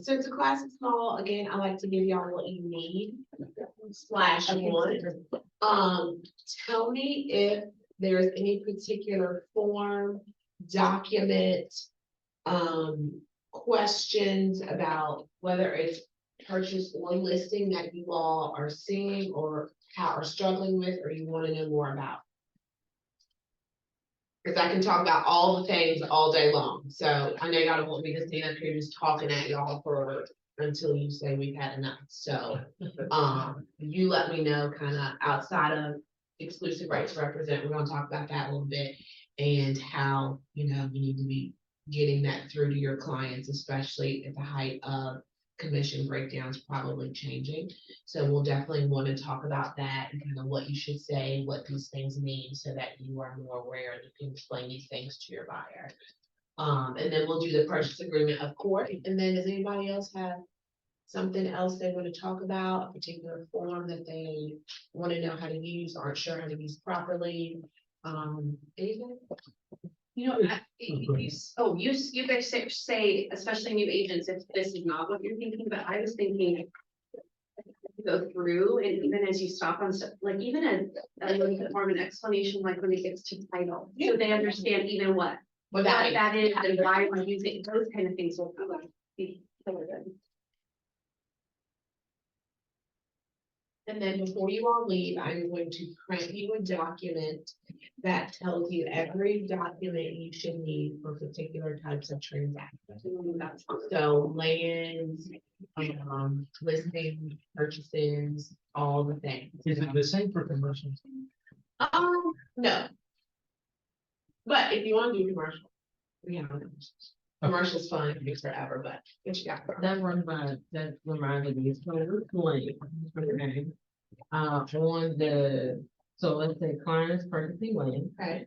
since the class is small, again, I like to give y'all what you need slash want. Tell me if there's any particular form, document, questions about whether it's purchase or listing that you all are seeing or are struggling with, or you want to know more about. Because I can talk about all the things all day long. So I know y'all don't want me to stand up here just talking at y'all until you say we've had enough. So you let me know kind of outside of exclusive right to represent. We're gonna talk about that a little bit and how you need to be getting that through to your clients, especially at the height of commission breakdowns probably changing. So we'll definitely want to talk about that and kind of what you should say, what these things mean, so that you are more aware and you can explain these things to your buyer. And then we'll do the purchase agreement, of course. And then does anybody else have something else they want to talk about, a particular form that they want to know how to use, aren't sure how to use properly? Anything? You guys say, especially new agents, if this is not what you're thinking, but I was thinking go through and even as you stop on stuff, like even a little bit more of an explanation, like when it gets to title, so they understand even what that is and why we're using those kind of things will probably be really good. And then before you all leave, I'm going to print you a document that tells you every document you should need for particular types of transactions. So lands, listings, purchases, all the things. Is it the same for commercials? No. But if you want to do commercial, commercial's fun, it takes forever, but what you got? That reminded me, so we're playing for the name. On the, so let's say client is purchasing land. Okay.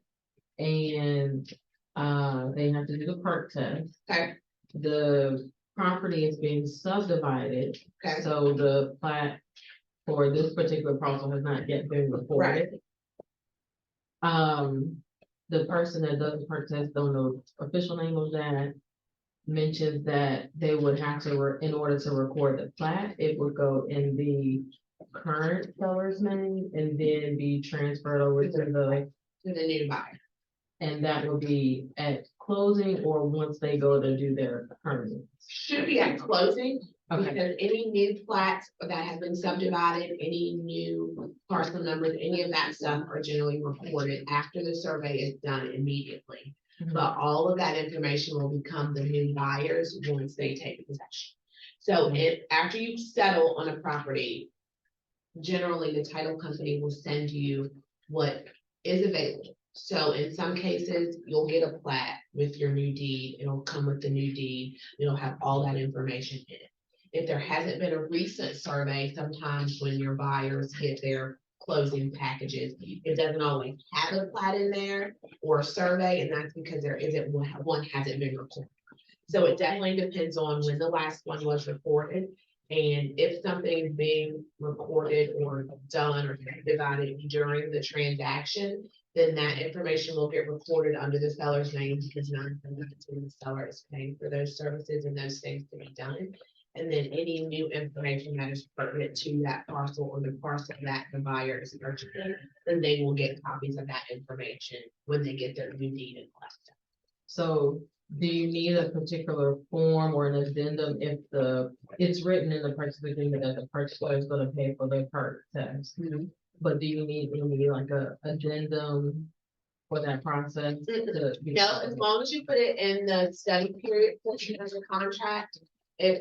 And they have to do the perk test. Okay. The property is being subdivided. Okay. So the plat for this particular parcel has not yet been recorded. Right. The person that does the perk test, don't know the official name of that, mentions that they would have to, in order to record the plat, it would go in the current seller's name and then be transferred over to the new buyer. And that will be at closing or once they go to do their permit. Should be at closing. Okay. Because any new plats that have been subdivided, any new parcel numbers, any of that stuff are generally reported after the survey is done immediately. Mm-hmm. But all of that information will become the new buyers once they take possession. So after you settle on a property, generally the title company will send you what is available. So in some cases, you'll get a plat with your new deed. It'll come with the new deed. It'll have all that information in it. If there hasn't been a recent survey, sometimes when your buyers hit their closing packages, it doesn't always have a plat in there or a survey, and that's because there isn't one hasn't been recorded. So it definitely depends on when the last one was recorded. And if something is being recorded or done or divided during the transaction, then that information will get recorded under the seller's name because the seller is paying for those services and those things to be done. And then any new information that is pertinent to that parcel or the parcel that the buyer is purchasing, then they will get copies of that information when they get their new deed in place. So do you need a particular form or an addendum if it's written in the purchase agreement that the purchaser is going to pay for their perk test? Mm-hmm. But do you need like a addendum for that process? No, as long as you put it in the study period portion of the contract,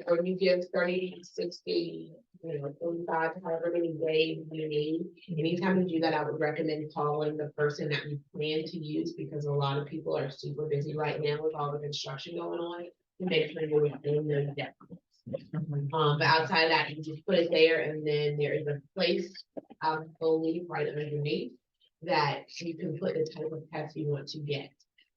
or you give 30, 60, 45, however many days you need. Anytime you do that, I would recommend calling the person that you plan to use because a lot of people are super busy right now with all the construction going on to make sure you're within those deadlines. But outside of that, you just put it there, and then there is a place, I believe, right underneath that you can put the type of test you want to get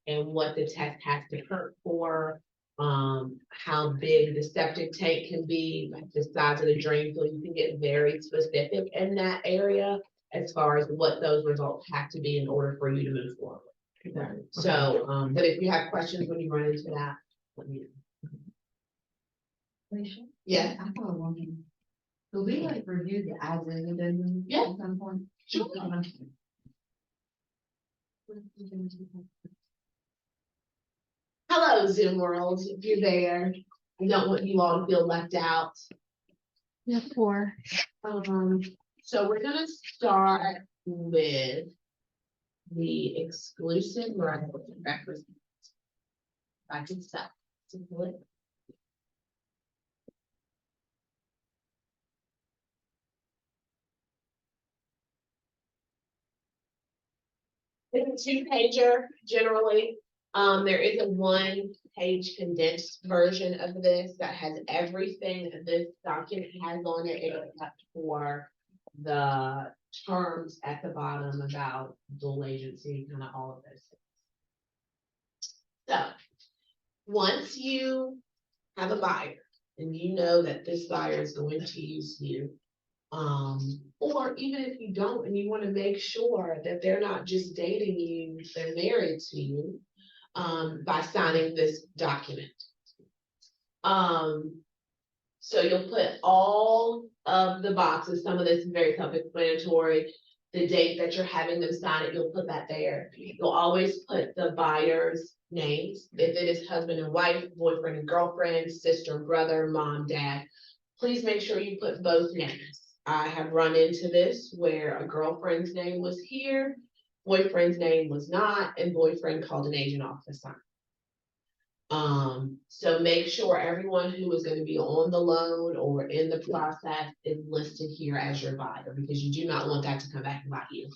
and what the test has to perk for. How big the septic tank can be, like the size of the drain, so you can get very specific in that area as far as what those results have to be in order for you to move forward. Okay. So, but if you have questions when you run into that, let me know. Yeah, I thought one. So we like review the as is addendum Yeah. at some point. Sure. hello Zoom world, if you're there. I don't want you all to feel left out. Yeah, 4. So we're gonna start with the exclusive represent. I can stop. It's a 2-pager generally. There is a 1-page condensed version of this that has everything this document has on it except for the terms at the bottom about dual agency, kind of all of those things. So, once you have a buyer and you know that this buyer is going to use you, or even if you don't and you want to make sure that they're not just dating you, they're married to you, by signing this document. So you'll put all of the boxes, some of this is very self-explanatory, the date that you're having them sign it, you'll put that there. You'll always put the buyer's names, if it is husband and wife, boyfriend and girlfriend, sister, brother, mom, dad. Please make sure you put both names. I have run into this where a girlfriend's name was here, boyfriend's name was not, and boyfriend called an agent off the sign. So make sure everyone who is going to be on the loan or in the process is listed here as your buyer, because you do not want that to come back and bite you.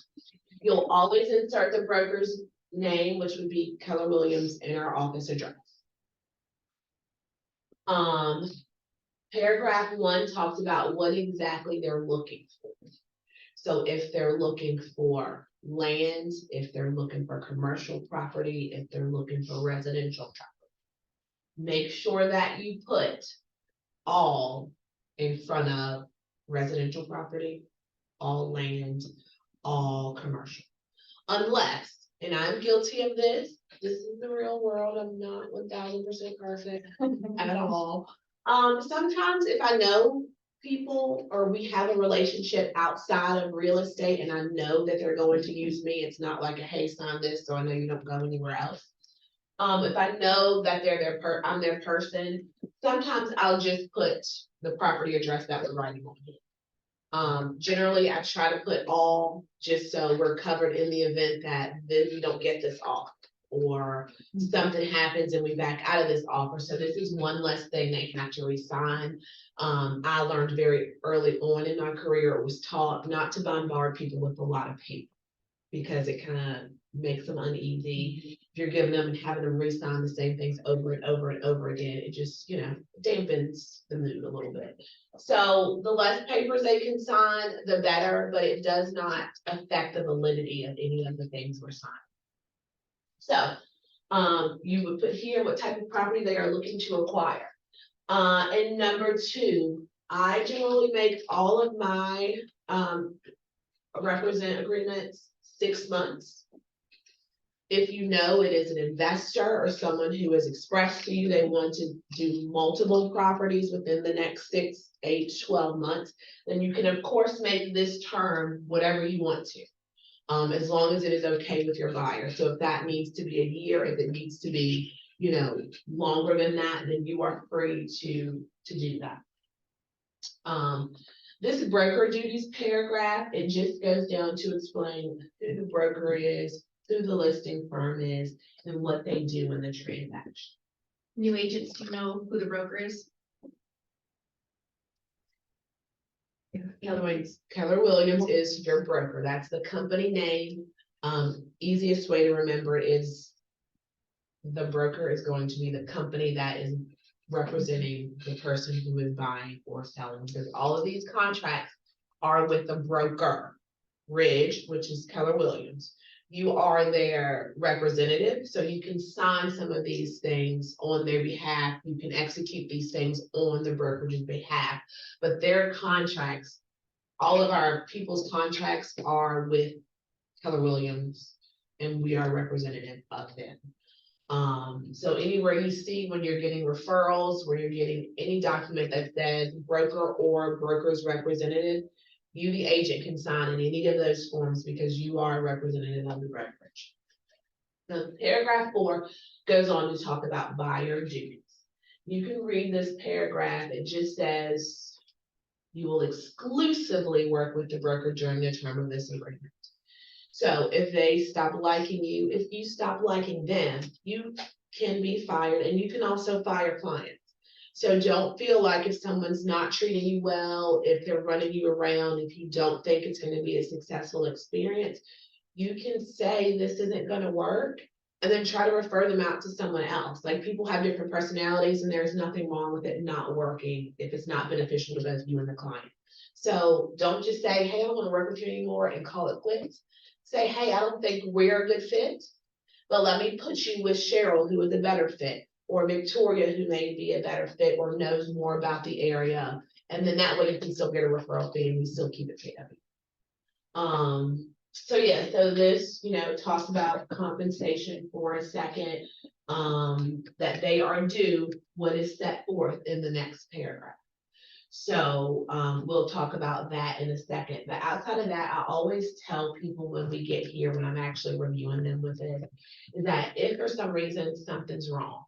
You'll always insert the broker's name, which would be Keller Williams, and our office address. Paragraph 1 talks about what exactly they're looking for. So if they're looking for land, if they're looking for commercial property, if they're looking for residential property, make sure that you put all in front of residential property, all land, all commercial. Unless, and I'm guilty of this is the real world, I'm not 1000% perfect at all. Sometimes if I know people or we have a relationship outside of real estate and I know that they're going to use me, it's not like a hey, sign this so I know you don't go anywhere else. If I know that I'm their person, sometimes I'll just put the property address that we're writing on here. Generally I try to put all just so we're covered in the event that we don't get this off or something happens and we back out of this offer. So this is one less thing they have to resign. I learned very early on in my career, it was taught not to bombard people with a lot of paper because it kind of makes them uneasy. If you're giving them and having them re-sign the same things over and over and over again, it just, dampens the mood a little bit. So the less papers they can sign, the better, but it does not affect the validity of any of the things we're signing. So, you would put here what type of property they are looking to acquire. And number 2, I generally make all of my, represent agreements 6 months. If you know it is an investor or someone who has expressed to you they want to do multiple properties within the next 6, 8, 12 months, then you can of course make this term whatever you want to, as long as it is okay with your buyer. So if that needs to be a year, if it needs to be, longer than that, then you are free to do that. This broker duties paragraph, it just goes down to explain who the broker is, who the listing firm is, and what they do in the transaction. New agents, do you know who the broker is? Keller Williams is your broker. That's the company name. Easiest way to remember it is the broker is going to be the company that is representing the person who is buying or selling, because all of these contracts are with the broker, Ridge, which is Keller Williams. You are their representative, so you can sign some of these things on their behalf. You can execute these things on the brokerage's behalf, but their contracts, all of our people's contracts are with Keller Williams, and we are representative of them. So anywhere you see when you're getting referrals, where you're getting any document that says broker or broker's representative, you, the agent, can sign in any of those forms because you are a representative of the brokerage. The paragraph 4 goes on to talk about buyer duties. You can read this paragraph. It just says you will exclusively work with the broker during the term of this agreement. So if they stop liking you, if you stop liking them, you can be fired, and you can also fire clients. So don't feel like if someone's not treating you well, if they're running you around, if you don't think it's going to be a successful experience, you can say this isn't going to work, and then try to refer them out to someone else. Like, people have different personalities, and there's nothing wrong with it not working if it's not beneficial to both you and the client. So don't just say, hey, I don't want to work with you anymore, and call it quits. Say, hey, I don't think we're a good fit, but let me put you with Cheryl, who is a better fit, or Victoria, who may be a better fit or knows more about the area. And then that way you can still get a referral fee and you still keep it paid up. So yeah, so this, talks about compensation for a second, that they are due what is set forth in the next paragraph. So, we'll talk about that in a second, but outside of that, I always tell people when we get here, when I'm actually reviewing them with it, is that if for some reason something's wrong,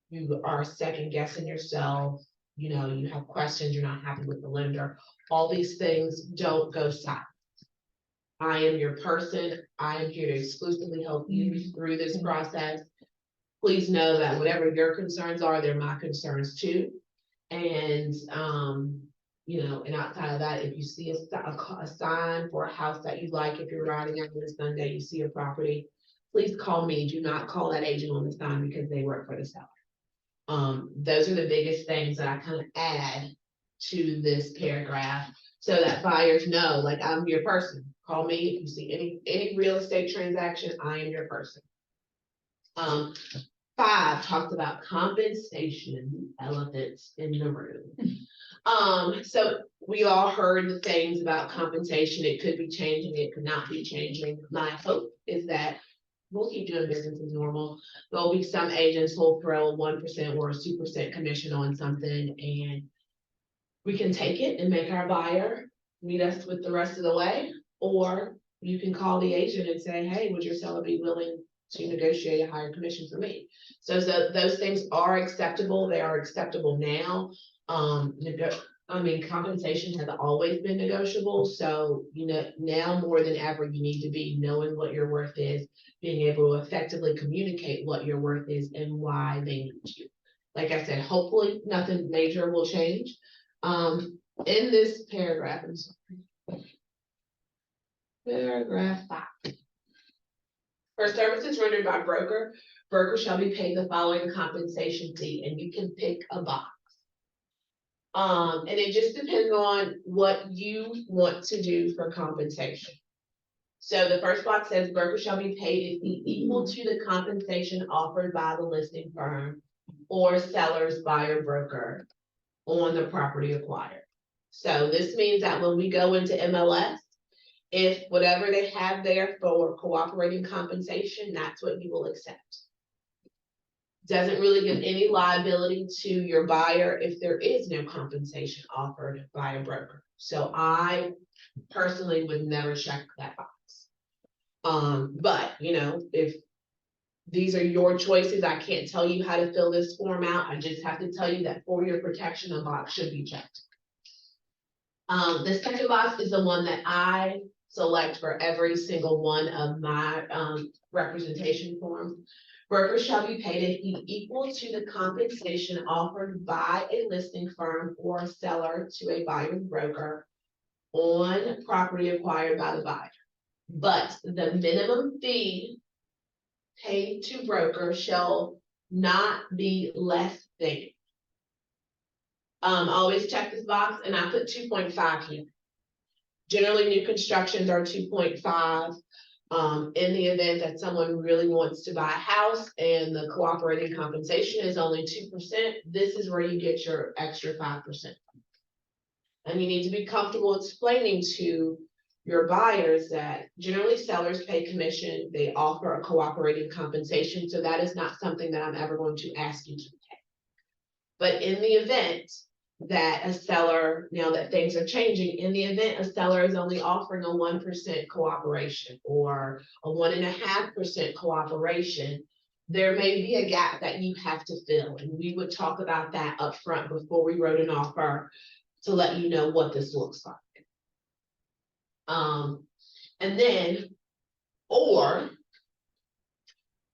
you are second guessing yourself, you have questions, you're not happy with the lender, all these things, don't go silent. I am your person. I am here to exclusively help you through this process. Please know that whatever your concerns are, they're my concerns too. And, and outside of that, if you see a sign for a house that you like, if you're riding out on a Sunday, you see a property, please call me. Do not call that agent on the sign because they work for the seller. Those are the biggest things that I kind of add to this paragraph so that buyers know, like, I'm your person. Call me if you see any real estate transaction, I am your person. 5 talks about compensation, elephants in the room. So we all heard the things about compensation. It could be changing, it could not be changing. My hope is that we'll keep doing business as normal. There'll be some agents who'll throw a 1% or a 2% commission on something, and we can take it and make our buyer meet us with the rest of the way. Or you can call the agent and say, hey, would your seller be willing to negotiate a higher commission for me? So those things are acceptable. They are acceptable now. Compensation has always been negotiable. So, now more than ever, you need to be knowing what your worth is, being able to effectively communicate what your worth is and why they need you. Like I said, hopefully nothing major will change. In this paragraph, I'm sorry. Paragraph 5. For services rendered by broker shall be paid the following compensation fee, and you can pick a box. And it just depends on what you want to do for compensation. So the first box says broker shall be paid a fee equal to the compensation offered by the listing firm or seller's buyer broker on the property acquired. So this means that when we go into MLS, if whatever they have there for cooperating compensation, that's what you will accept. Doesn't really give any liability to your buyer if there is no compensation offered by a broker. So I personally would never check that box. But if these are your choices, I can't tell you how to fill this form out. I just have to tell you that for your protection, a box should be checked. The second box is the one that I select for every single one of my representation forms. Brokers shall be paid a fee equal to the compensation offered by a listing firm or seller to a buyer's broker on property acquired by the buyer. But the minimum fee paid to broker shall not be less than. Always check this box, and I put 2.5 here. Generally, new constructions are 2.5. In the event that someone really wants to buy a house and the cooperating compensation is only 2%, this is where you get your extra 5%. And you need to be comfortable explaining to your buyers that generally sellers pay commission, they offer a cooperating compensation, so that is not something that I'm ever going to ask you to pay. But in the event that a seller, now that things are changing, in the event a seller is only offering a 1% cooperation or a 1.5% cooperation, there may be a gap that you have to fill, and we would talk about that up front before we wrote an offer to let you know what this looks like. And then, or,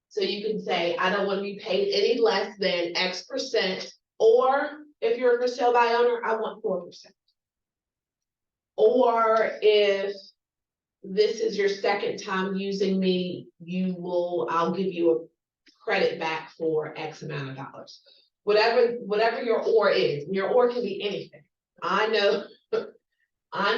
so you can say, I don't want to be paid any less than X%, or if you're a for sale by owner, I want 4%. Or if this is your second time using me, I'll give you a credit back for X amount of dollars. Whatever your or is, your or can be anything. I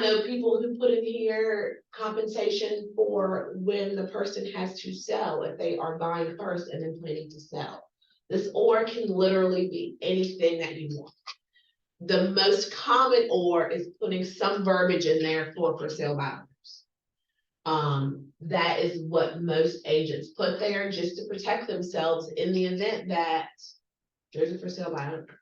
know people who put in here compensation for when the person has to sell, if they are buying first and then planning to sell. This or can literally be anything that you want. The most common or is putting some verbiage in there for sale by owners. That is what most agents put there just to protect themselves in the event that there's a for sale by owner.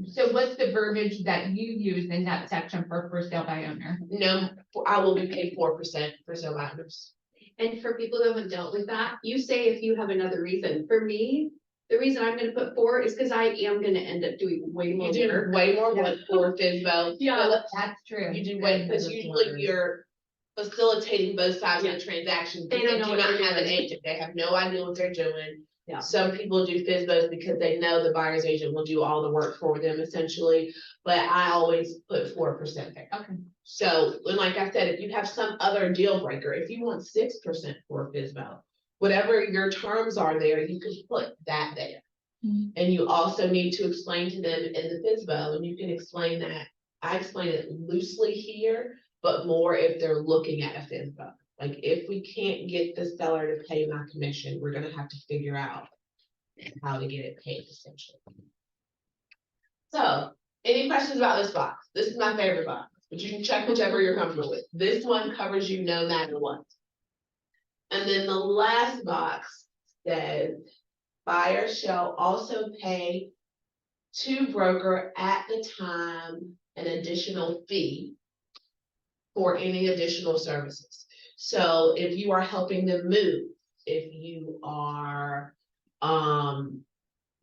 So what's the verbiage that you use in that section for sale by owner? No, I will be paid 4% for sale by owners. And for people who haven't dealt with that, you say if you have another reason. For me, the reason I'm gonna put 4 is because I am gonna end up doing way more You do work. way more work for FISBO. Yeah. That's true. You do way, because usually you're facilitating both sides of the transaction. They don't know do what not they're have an doing. agent. They have no idea what they're doing. Yeah. Some people do FISBOs because they know the buyer's agent will do all the work for them essentially, but I always put 4% there. Okay. So, and like I said, if you have some other deal breaker, if you want 6% for a FISBO, whatever your terms are there, you can put that there. Mhm. And you also need to explain to them in the FISBO, and you can explain that, I explain it loosely here, but more if they're looking at a FISBO. Like, if we can't get the seller to pay my commission, we're gonna have to figure out how to get it paid essentially. So, any questions about this box? This is my favorite box, but you can check whichever you're comfortable with. This one covers you no matter what. And then the last box says, buyer shall also pay to broker at the time an additional fee for any additional services. So if you are helping them move, if you are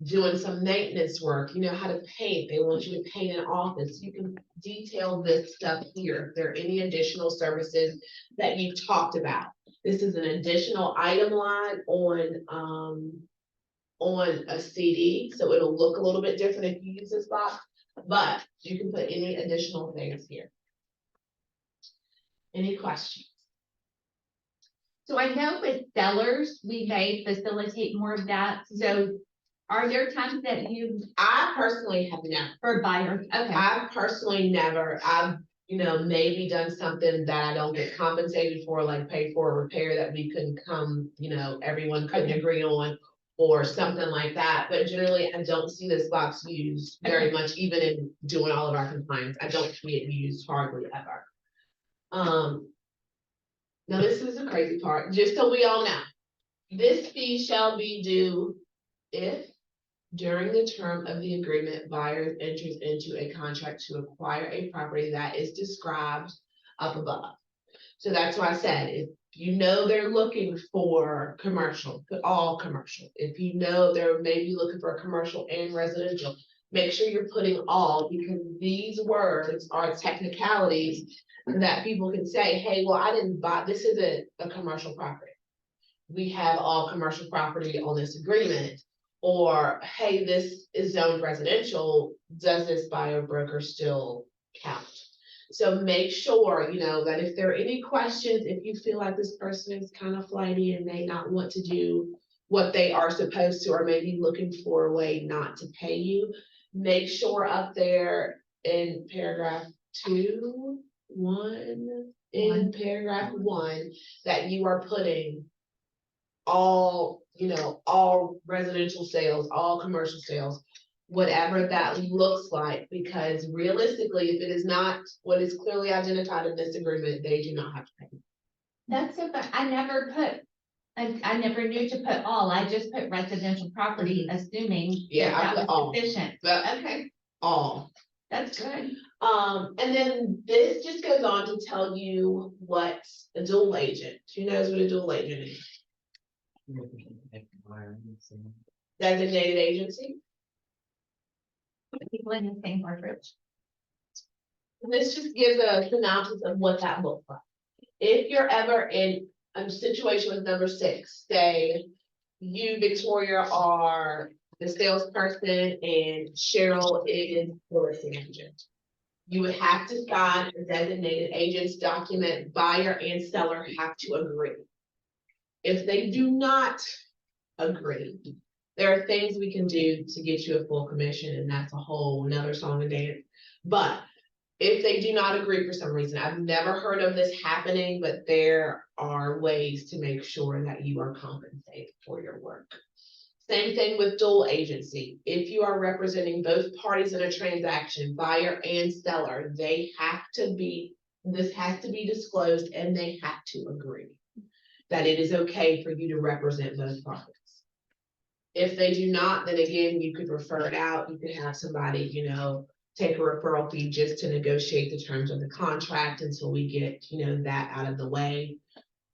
doing some maintenance work, you know how to paint, they want you to paint an office, you can detail this stuff here. If there are any additional services that you've talked about. This is an additional item line on a CD, so it'll look a little bit different if you use this box, but you can put any additional things here. Any questions? So I know with sellers, we may facilitate more of that. So are there times that you, I personally have never. for buyers? Okay. I've personally never, I've, maybe done something that I don't get compensated for, like pay for a repair that we couldn't come, everyone couldn't agree on, or something like that. But generally, I don't see this box used very much, even in doing all of our compliance. I don't see it used hardly ever. Now this is the crazy part, just so we all know. This fee shall be due if during the term of the agreement, buyer enters into a contract to acquire a property that is described up above. So that's why I said, if they're looking for commercial, put all commercial. If they're maybe looking for a commercial and residential, make sure you're putting all, because these words are technicalities that people can say, hey, well, I didn't buy, this isn't a commercial property. We have all commercial property on this agreement. Or, hey, this is zoned residential, does this buyer broker still count? So make sure, that if there are any questions, if you feel like this person is kind of flighty and may not want to do what they are supposed to, or maybe looking for a way not to pay you, make sure up there in paragraph 1, that you are putting all residential sales, all commercial sales, whatever that looks like, because realistically, if it is not what is clearly identified in this agreement, they do not have to pay. That's so fun. I never put, I never knew to put all. I just put residential property, assuming Yeah, I that put was all. sufficient. But Okay, all. that's good. And then this just goes on to tell you what a dual agent, who knows what a dual agent is? Designated agency. People in the same brokerage. And this just gives a synopsis of what that looks like. If you're ever in a situation with number 6, say you, Victoria, are the salesperson and Cheryl is the listing agent. You would have to sign a designated agent's document. Buyer and seller have to agree. If they do not agree, there are things we can do to get you a full commission, and that's a whole nother song and dance. But if they do not agree for some reason, I've never heard of this happening, but there are ways to make sure that you are compensated for your work. Same thing with dual agency. If you are representing both parties in a transaction, buyer and seller, this has to be disclosed, and they have to agree that it is okay for you to represent both parties. If they do not, then again, you could refer it out. You could have somebody, take a referral fee just to negotiate the terms of the contract until we get, that out of the way.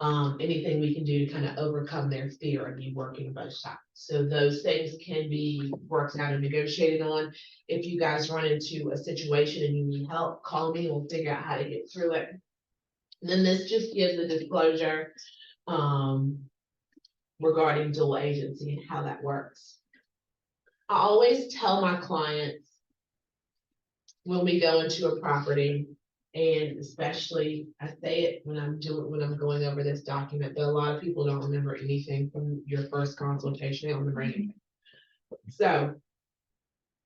Anything we can do to kind of overcome their fear of you working both sides. So those things can be worked out and negotiated on. If you guys run into a situation and you need help, call me, we'll figure out how to get through it. And then this just gives a disclosure regarding dual agency and how that works. I always tell my clients when we go into a property, and especially I say it when I'm going over this document, but a lot of people don't remember anything from your first consultation. They don't remember anything. So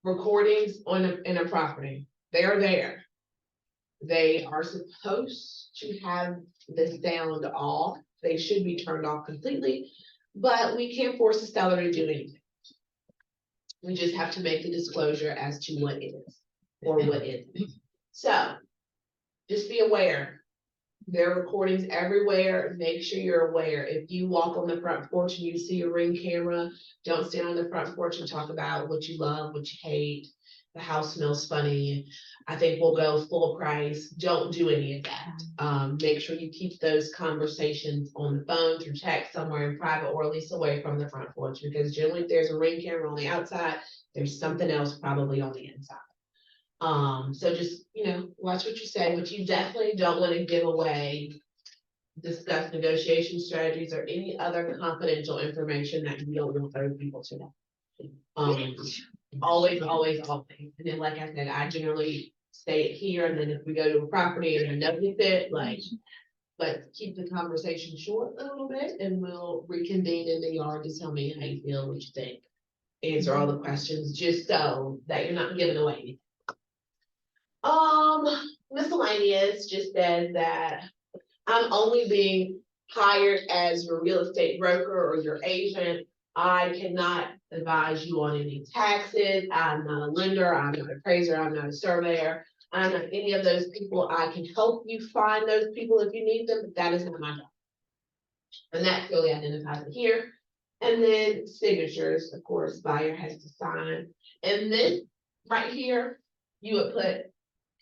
recordings in a property, they are there. They are supposed to have the sound off. They should be turned off completely, but we can't force the seller to do anything. We just have to make the disclosure as to what it is or what isn't. So just be aware. There are recordings everywhere. Make sure you're aware. If you walk on the front porch and you see a Ring camera, don't stand on the front porch and talk about what you love, what you hate. The house smells funny. I think we'll go full price. Don't do any of that. Make sure you keep those conversations on the phone, through text, somewhere in private, or at least away from the front porch, because generally if there's a Ring camera on the outside, there's something else probably on the inside. So just, watch what you say, but you definitely don't want to give away, discuss negotiation strategies or any other confidential information that you don't want other people to know. Always. And then, like I said, I generally say it here, and then if we go to a property and I notice it, let's keep the conversation short a little bit, and we'll reconvene in the yard to tell me how you feel, what you think. Answer all the questions, just so that you're not giving away anything. Miscellaneous just says that I'm only being hired as your real estate broker or your agent. I cannot advise you on any taxes. I'm not a lender. I'm not an appraiser. I'm not a surveyor. I'm not any of those people. I can help you find those people if you need them, but that is not my job. And that clearly identifies it here. And then signatures, of course, buyer has to sign. And then right here, you would put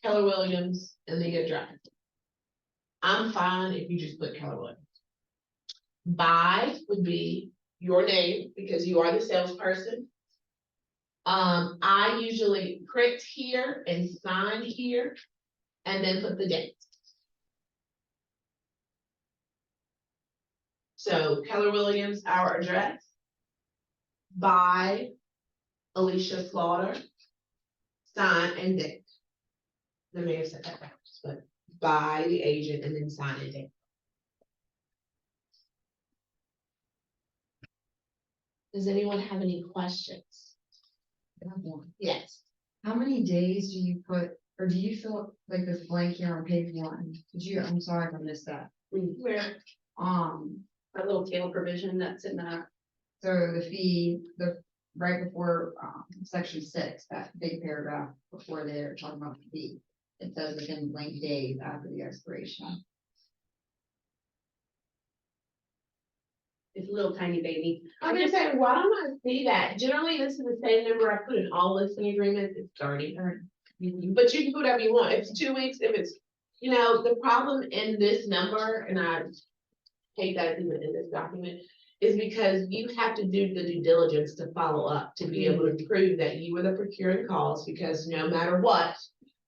Keller Williams and the address. I'm fine if you just put Keller Williams. Buy would be your name because you are the salesperson. I usually print here and sign here and then put the date. So Keller Williams, our address. By ALESHA Slaughter. Sign and date. I may have said that backwards, but by the agent and then sign and date. Does anyone have any questions? Yes. How many days do you put, or do you fill like this blank here on page 1? I'm sorry if I missed that. Where Um, a little tail provision that's in that. so the fee, right before, section 6, that big paragraph before they're talking about the fee. It says within blank days after the expiration. It's a little tiny baby. I'm gonna say, why don't I see that? Generally, this is the same number I put in all listing agreements, it's 30. But you can put whatever you want, if it's 2 weeks, if it's, the problem in this number, and I hate that it's even in this document, is because you have to do the due diligence to follow up, to be able to prove that you were the procuring cause, because no matter what,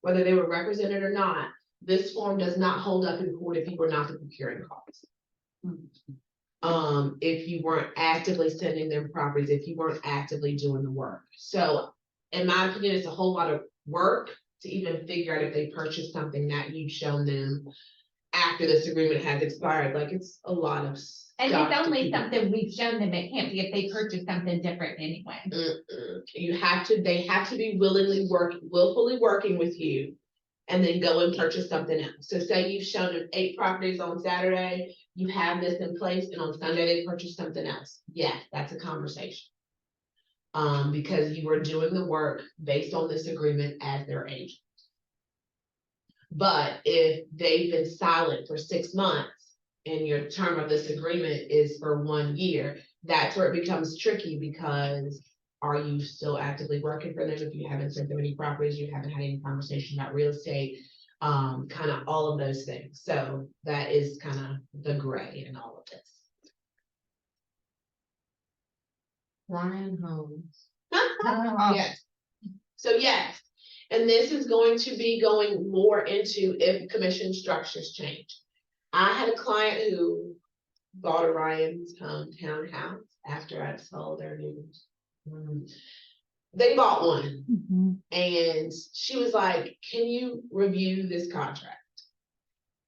whether they were represented or not, this form does not hold up in court if you were not the procuring cause. If you weren't actively sending them properties, if you weren't actively doing the work. So, in my opinion, it's a whole lot of work to even figure out if they purchased something that you've shown them after this agreement has expired, like it's a lot of stuff. And it's to only keep- something we've shown them, it can't be if they purchase something different anyway. They have to be willfully working with you. And then go and purchase something else. So say you've shown them 8 properties on Saturday, you have this in place, and on Sunday they purchase something else. Yes, that's a conversation. Because you were doing the work based on this agreement as their agent. But if they've been silent for 6 months and your term of this agreement is for 1 year, that's where it becomes tricky, because are you still actively working for them? If you haven't sent them any properties, you haven't had any conversation about real estate, kind of all of those things. So that is kind of the gray in all of this. Ryan Holmes. Yes. So yes, and this is going to be going more into if commission structures change. I had a client who bought a Ryan's hometown house after I sold their new. They bought one, and she was like, "Can you review this contract?"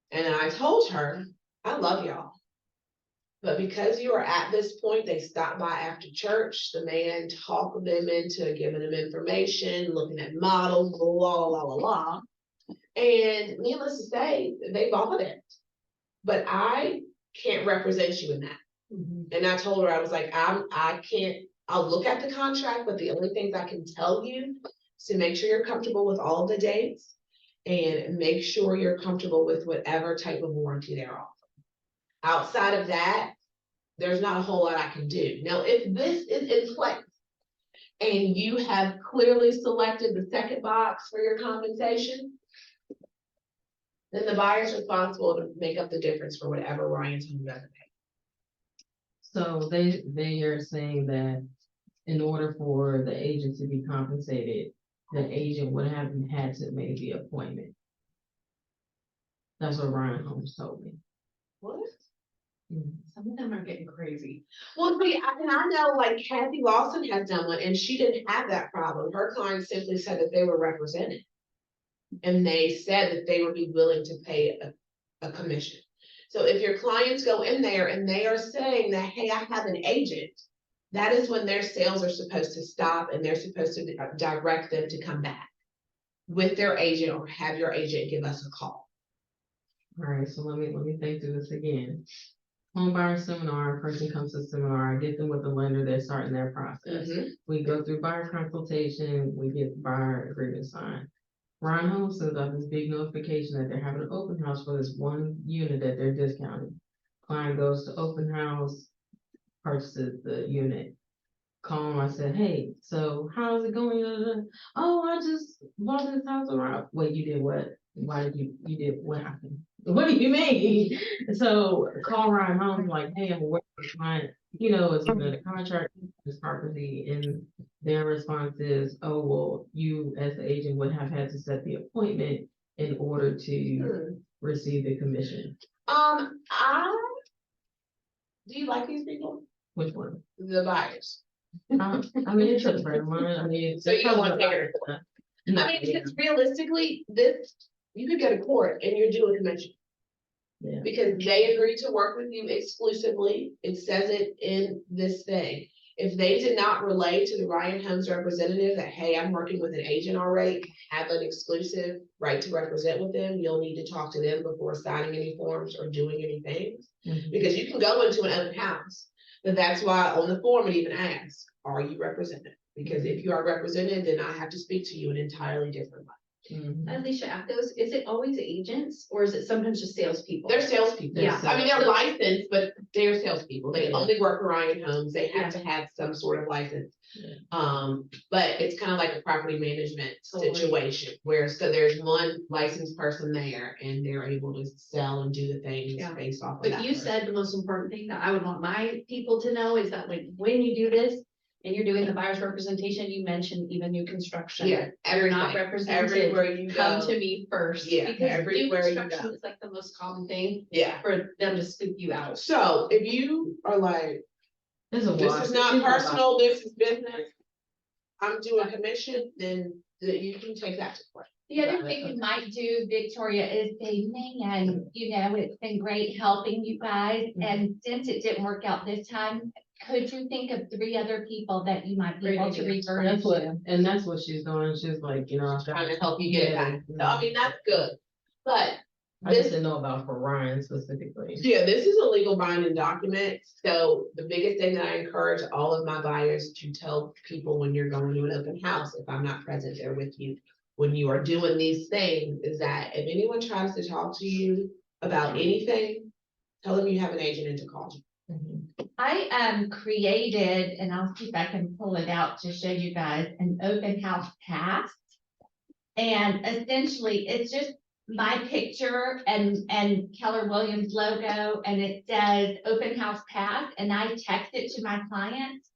And I told her, "I love y'all. But because you are at this point, they stopped by after church, the man talked them into giving them information, looking at models, blah, blah, blah, blah. And needless to say, they bought it. But I can't represent you in that." And I told her, I was like, I'll look at the contract, but the only things I can tell you is to make sure you're comfortable with all of the dates and make sure you're comfortable with whatever type of warranty they're offering. Outside of that, there's not a whole lot I can do. Now, if this is in place and you have clearly selected the second box for your compensation, then the buyer's responsible to make up the difference for whatever Ryan's home doesn't pay. So they are saying that in order for the agent to be compensated, the agent would have had to make the appointment. That's what Ryan Holmes told me. What? Some of them are getting crazy. Well, see, I know like Kathy Lawson has done one and she didn't have that problem. Her client simply said that they were represented. And they said that they would be willing to pay a commission. So if your clients go in there and they are saying that, "Hey, I have an agent," that is when their sales are supposed to stop and they're supposed to direct them to come back with their agent or have your agent give us a call. All right, so let me think through this again. Home buyer seminar, person comes to seminar, I get them with the lender, they're starting their process. We go through buyer consultation, we get the buyer agreement signed. Ryan Holmes sends out this big notification that they're having an open house for this one unit that they're discounting. Client goes to open house, purchases the unit. Call him, I said, "Hey, so how's it going?" "Oh, I just bought this house around." "Wait, you did what? Why did you did what happened?" "What do you mean?" So call Ryan Holmes, like, "Hey, I'm aware of the client, it's in the contract, this property," and their response is, "Oh, well, you as the agent would have had to set the appointment in order to receive the commission." Do you like these people? Which one? The buyers. I mean, it's a fair one, I mean. So you don't want to take it. No, I mean, yeah. because realistically, you could go to court and you're due a commission. Yeah. Because they agreed to work with you exclusively. It says it in this thing. If they did not relay to the Ryan Holmes representative that, "Hey, I'm working with an agent already, have an exclusive right to represent with them," you'll need to talk to them before signing any forms or doing anything. Mhm. Because you can go into an open house, but that's why on the form it even asks, are you represented? Because if you are represented, then I have to speak to you in an entirely different way. Mhm. Alicia, at those, is it always agents or is it sometimes just salespeople? They're salespeople. Yeah. I mean, they're licensed, but they're salespeople. They Yeah. only work Orion Homes. They have to have some sort of license. Yeah. But it's kind of like a property management Totally. situation where, so there's one licensed person there and they're able to sell and do the things Yeah. based off of But that. you person. said the most important thing that I would want my people to know is that when you do this and you're doing the buyer's representation, you mentioned even new construction. Yeah, You're not everything. represented. Everywhere you Come go. to me first. Yeah, Because new everywhere you construction go. is like the most common thing Yeah. for them to scoop you out. So if you are like, There's a this lot. is not She's about- personal, this is business, I'm doing commission, then you can take that to court. The other thing we might do, Victoria, is say, man, it's been great helping you guys, and since it didn't work out this time, could you think of 3 other people that you might be Great able to idea. refer That's what, to? and that's what she's doing. She's like, Trying to help you get it Yeah. back. So I mean, that's good. But I just this, didn't know about for Ryan specifically. yeah, this is a legal binding document. So the biggest thing that I encourage all of my buyers to tell people when you're going to an open house, if I'm not present there with you, when you are doing these things, is that if anyone tries to talk to you about anything, tell them you have an agent and to call you. Mhm. I created, and I'll see if I can pull it out to show you guys, an open house pass. And essentially, it's just my picture and Keller Williams logo, and it says open house pass, and I text it to my clients.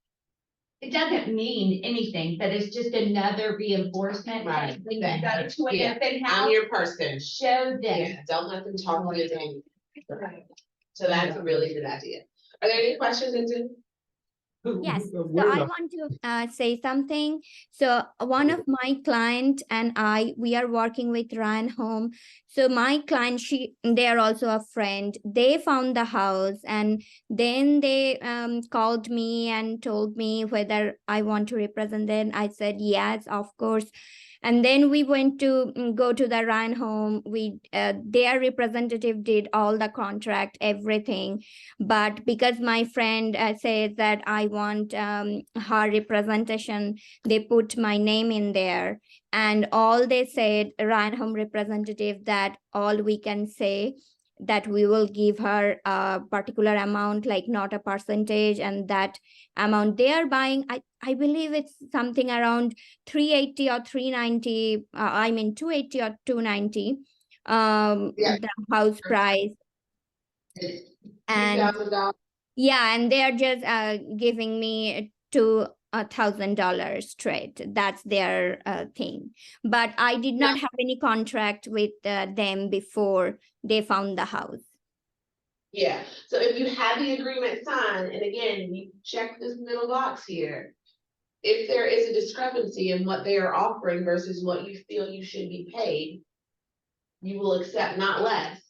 It doesn't mean anything, but it's just another reinforcement. Right. When you go to Yeah. an open I'm house, your person. show them. Yeah, don't let them talk you into anything. So that's a really good idea. Are there any questions, Vincent? Yes, so I want to say something. So one of my client and we are working with Ryan Home. So my client, they are also a friend. They found the house and then they called me and told me whether I want to represent them. I said, yes, of course. And then we went to go to the Ryan Home. Their representative did all the contract, everything. But because my friend says that I want her representation, they put my name in there. And all they said, Ryan Home representative, that all we can say that we will give her a particular amount, like not a percentage, and that amount they are buying, I believe it's something around 380 or 390, 280 or 290, Yeah. the house price. And $2,000. yeah, and they are just giving me $2,000 straight. That's their thing. But I did not have any contract with them before they found the house. Yeah, so if you have the agreement signed, and again, you check this middle box here. If there is a discrepancy in what they are offering versus what you feel you should be paid, you will accept not less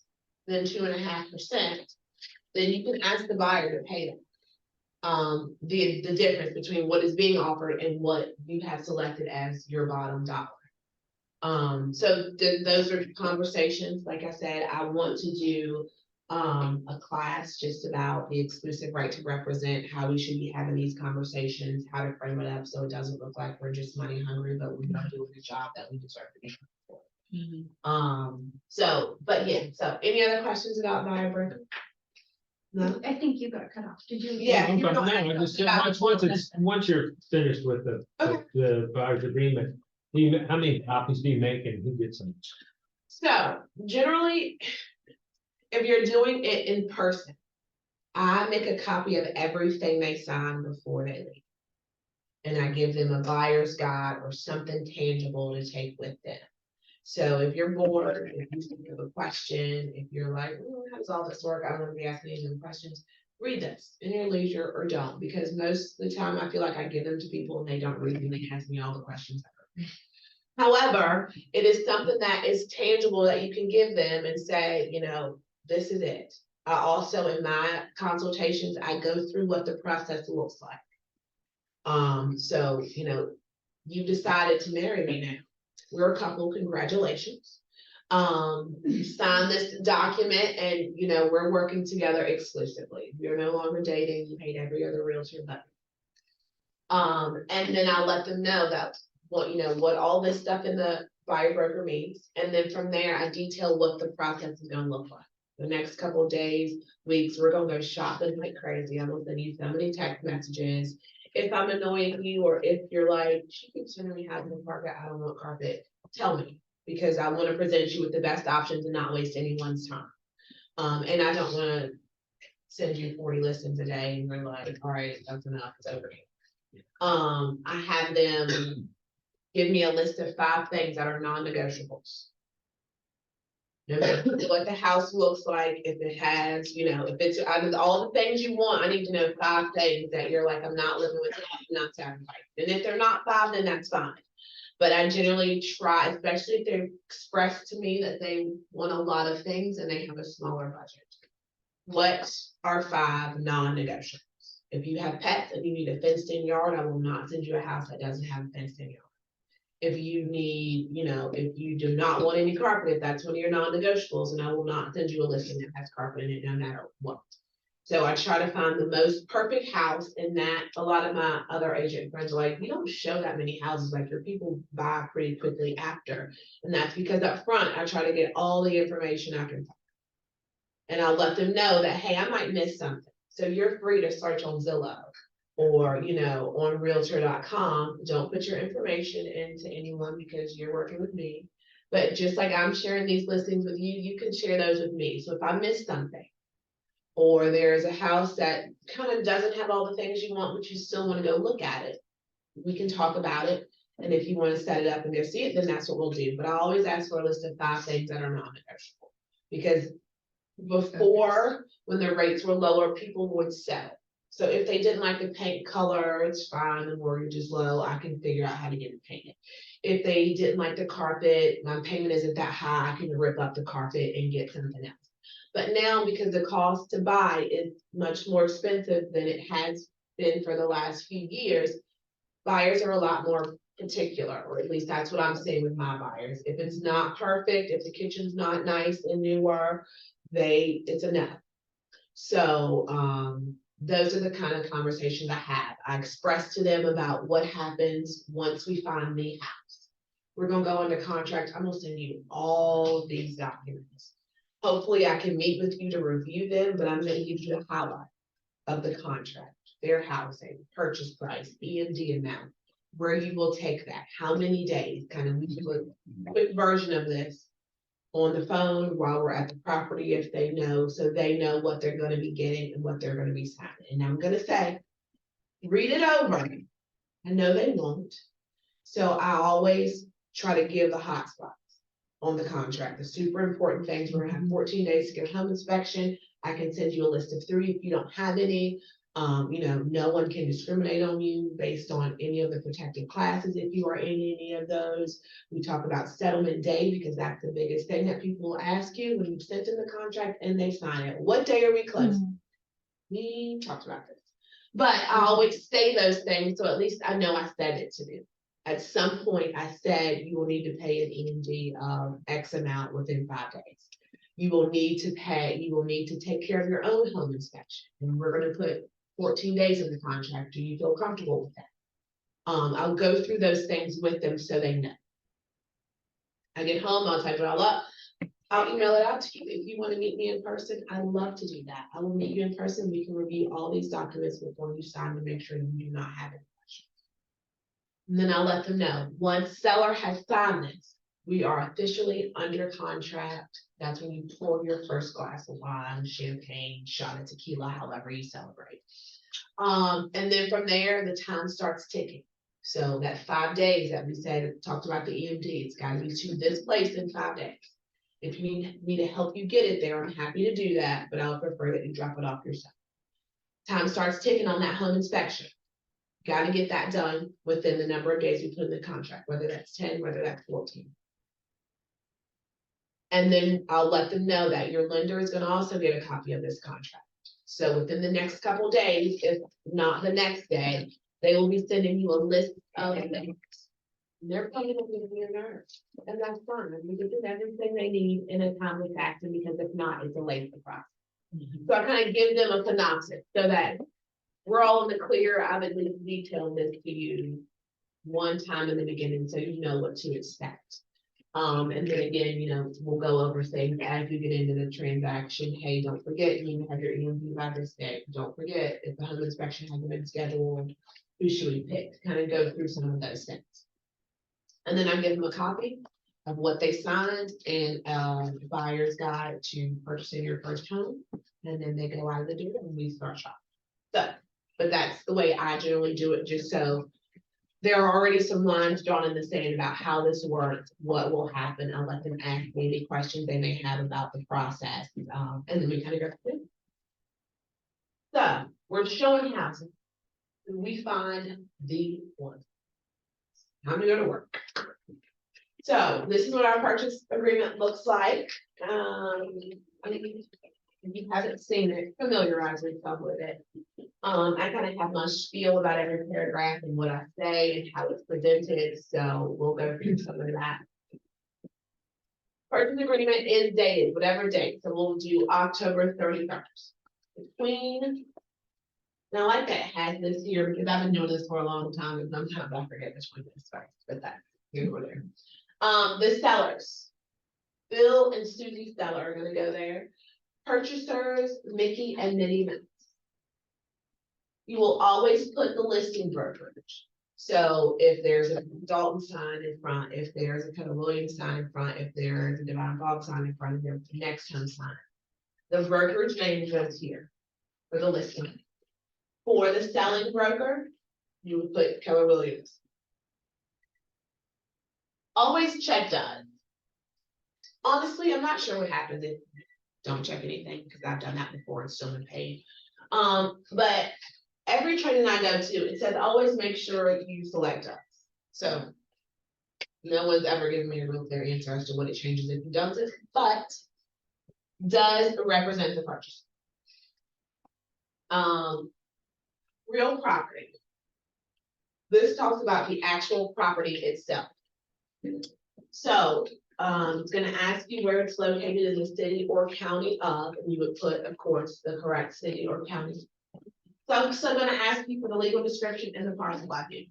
than 2.5%. Then you can ask the buyer to pay them. The difference between what is being offered and what you have selected as your bottom dollar. So those are conversations. Like I said, I want to do a class just about the exclusive right to represent, how we should be having these conversations, how to frame it up so it doesn't look like we're just money hungry, but we're not doing the job that we deserve to be for. But yeah, so any other questions about buyer broker? No? I think you got cut off. Did you? Yeah. No, I just, once you're finished with the buyer's agreement, how many copies do you make and who gets them? So generally, if you're doing it in person, I make a copy of everything they sign before they leave. And I give them a buyer's guide or something tangible to take with them. So if you're bored, if you think of a question, if you're like, how does all this work? I don't want to be asking any questions. Read this in your leisure or don't, because most of the time I feel like I give them to people and they don't read and they ask me all the questions ever. However, it is something that is tangible that you can give them and say, this is it. I also, in my consultations, I go through what the process looks like. So, you decided to marry me now. We're a couple, congratulations. You signed this document and, we're working together exclusively. You're no longer dating, you paid every other realtor but And then I'll let them know that, what all this stuff in the buyer broker means. And then from there, I detail what the process is gonna look like. The next couple of days, weeks, we're gonna go shopping like crazy. I'm gonna send you so many text messages. If I'm annoying you, or if you're like, she keeps sending me housing carpet, I don't want carpet, tell me. Because I wanna present you with the best options and not waste anyone's time. And I don't wanna send you 40 listings a day and you're like, all right, that's enough, it's over here. I have them give me a list of 5 things that are non-negotiables. No matter what the house looks like, if it has, if it's out of all the things you want, I need to know 5 things that you're like, I'm not living with, I'm not satisfied. And if they're not 5, then that's fine. But I generally try, especially if they express to me that they want a lot of things and they have a smaller budget. What are 5 non-negotiables? If you have pets and you need a fenced in yard, I will not send you a house that doesn't have a fenced in yard. If you need, if you do not want any carpet, if that's one of your non-negotiables, and I will not send you a listing that has carpet in it, no matter what. So I try to find the most perfect house in that. A lot of my other agent friends are like, you don't show that many houses, like your people buy pretty quickly after. And that's because up front, I try to get all the information I can find. And I'll let them know that, hey, I might miss something. So you're free to search on Zillow or, on realtor.com. Don't put your information into anyone because you're working with me. But just like I'm sharing these listings with you, you can share those with me. So if I miss something, or there's a house that kind of doesn't have all the things you want, but you still want to go look at it, we can talk about it. And if you want to set it up and go see it, then that's what we'll do. But I always ask for a list of 5 things that are non-negotiable. Because before, when the rates were lower, people would sell. So if they didn't like the paint color, it's fine, the mortgage is low, I can figure out how to get it painted. If they didn't like the carpet, my payment isn't that high, I can rip up the carpet and get something else. But now, because the cost to buy is much more expensive than it has been for the last few years, buyers are a lot more particular, or at least that's what I'm saying with my buyers. If it's not perfect, if the kitchen's not nice and newer, it's enough. So those are the kind of conversations I have. I express to them about what happens once we find the house. We're gonna go into contract. I'm gonna send you all of these documents. Hopefully I can meet with you to review them, but I'm gonna give you a highlight of the contract, their housing, purchase price, EMD amount, where you will take that, how many days, kind of, we do a quick version of this on the phone while we're at the property, if they know, so they know what they're gonna be getting and what they're gonna be signing. And I'm gonna say, read it over. I know they won't. So I always try to give the hot spots on the contract, the super important things. We're gonna have 14 days to get a home inspection. I can send you a list of 3 if you don't have any. No one can discriminate on you based on any of the protected classes if you are in any of those. We talk about settlement day because that's the biggest thing that people will ask you when you've sent in the contract and they sign it. What day are we closing? We talked about this. But I always say those things, so at least I know I said it to them. At some point, I said you will need to pay an EMD of X amount within 5 days. You will need to take care of your own home inspection. And we're gonna put 14 days in the contract. Do you feel comfortable with that? I'll go through those things with them so they know. I get home, I'll type it all up. I'll email it out to you. If you want to meet me in person, I'd love to do that. I will meet you in person. We can review all these documents before you sign to make sure you do not have any questions. And then I'll let them know, once seller has signed this, we are officially under contract. That's when you pour your first glass of wine, champagne, shot of tequila, however you celebrate. And then from there, the time starts ticking. So that 5 days that we said, talked about the EMD, it's gotta be to this place in 5 days. If you need me to help you get it there, I'm happy to do that, but I'll prefer that you drop it off yourself. Time starts ticking on that home inspection. Got to get that done within the number of days we put in the contract, whether that's 10, whether that's 14. And then I'll let them know that your lender is going to also get a copy of this contract. So within the next couple days, if not the next day, they will be sending you a list of things. They're probably going to be a nurse, and that's fine. We can do everything they need in a timely fashion, because if not, it delays the process. So I kind of give them a synopsis so that we're all in the clear. I've at least detailed this to you one time in the beginning, so you know what to expect. And then again, we'll go over things as you get into the transaction. Hey, don't forget, you need to have your EMV by this day. Don't forget, if the home inspection hasn't been scheduled, who should we pick? Kind of go through some of those things. And then I give them a copy of what they signed and buyer's guide to purchasing your first home. And then they go out of the door and we start shopping. So, but that's the way I generally do it, just so there are already some lines drawn in the sand about how this works, what will happen. I'll let them ask me any questions they may have about the process. And then we kind of go through. So we're showing housing. We find the one. Time to go to work. So this is what our purchase agreement looks like. If you haven't seen it, familiarize yourself with it. I kind of have my spiel about every paragraph and what I say and how it's presented, so we'll go through some of that. Purchase agreement is dated, whatever date, so we'll do October 31st. Now I like that it has this here because I've been doing this for a long time and sometimes I forget which one this starts, but that's here or there. The sellers, Bill and Susie Seller are gonna go there. Purchasers, Mickey and Minnie Mouse. You will always put the listing brokerage. So if there's a Dalton sign in front, if there's a Keller Williams sign in front, if there's a Divine Bob sign in front of their next home sign, the brokerage name goes here for the listing. For the selling broker, you would put Keller Williams. Always check done. Honestly, I'm not sure what happens if you don't check anything because I've done that before and still been paid. But every training I go to, it says always make sure you select us. So no one's ever given me a real clear answer as to what it changes if you don't, but does represent the purchase. Real property. This talks about the actual property itself. So it's gonna ask you where it's located in the city or county of, and you would put, of course, the correct city or county. So I'm gonna ask you for the legal description and the parcel ID.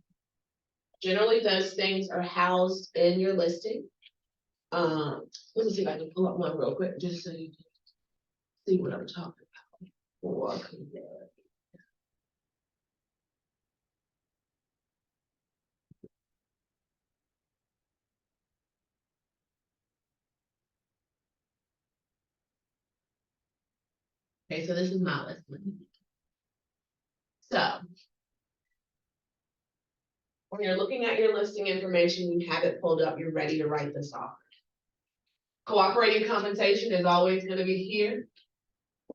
Generally, those things are housed in your listing. Let me see if I can pull up one real quick, just so you can see what I'm talking about. Okay, so this is my listing. So when you're looking at your listing information, you have it pulled up, you're ready to write this off. Cooperating compensation is always gonna be here.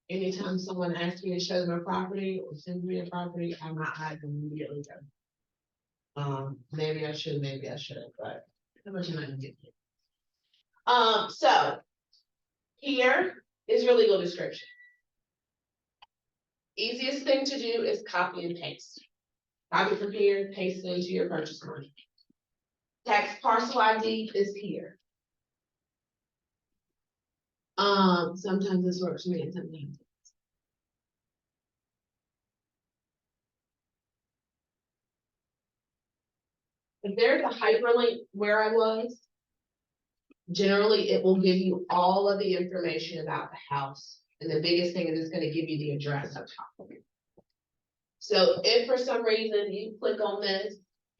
Anytime someone asks me to show them a property or sends me a property, I'm not hiding immediately. Maybe I should, maybe I shouldn't, but how much am I gonna get? So here is your legal description. Easiest thing to do is copy and paste. Copy from here, paste it into your purchase order. Tax parcel ID is here. Sometimes this works for me and sometimes. If there's a hyperlink where I was, generally it will give you all of the information about the house. And the biggest thing is it's gonna give you the address up top. So if for some reason you click on this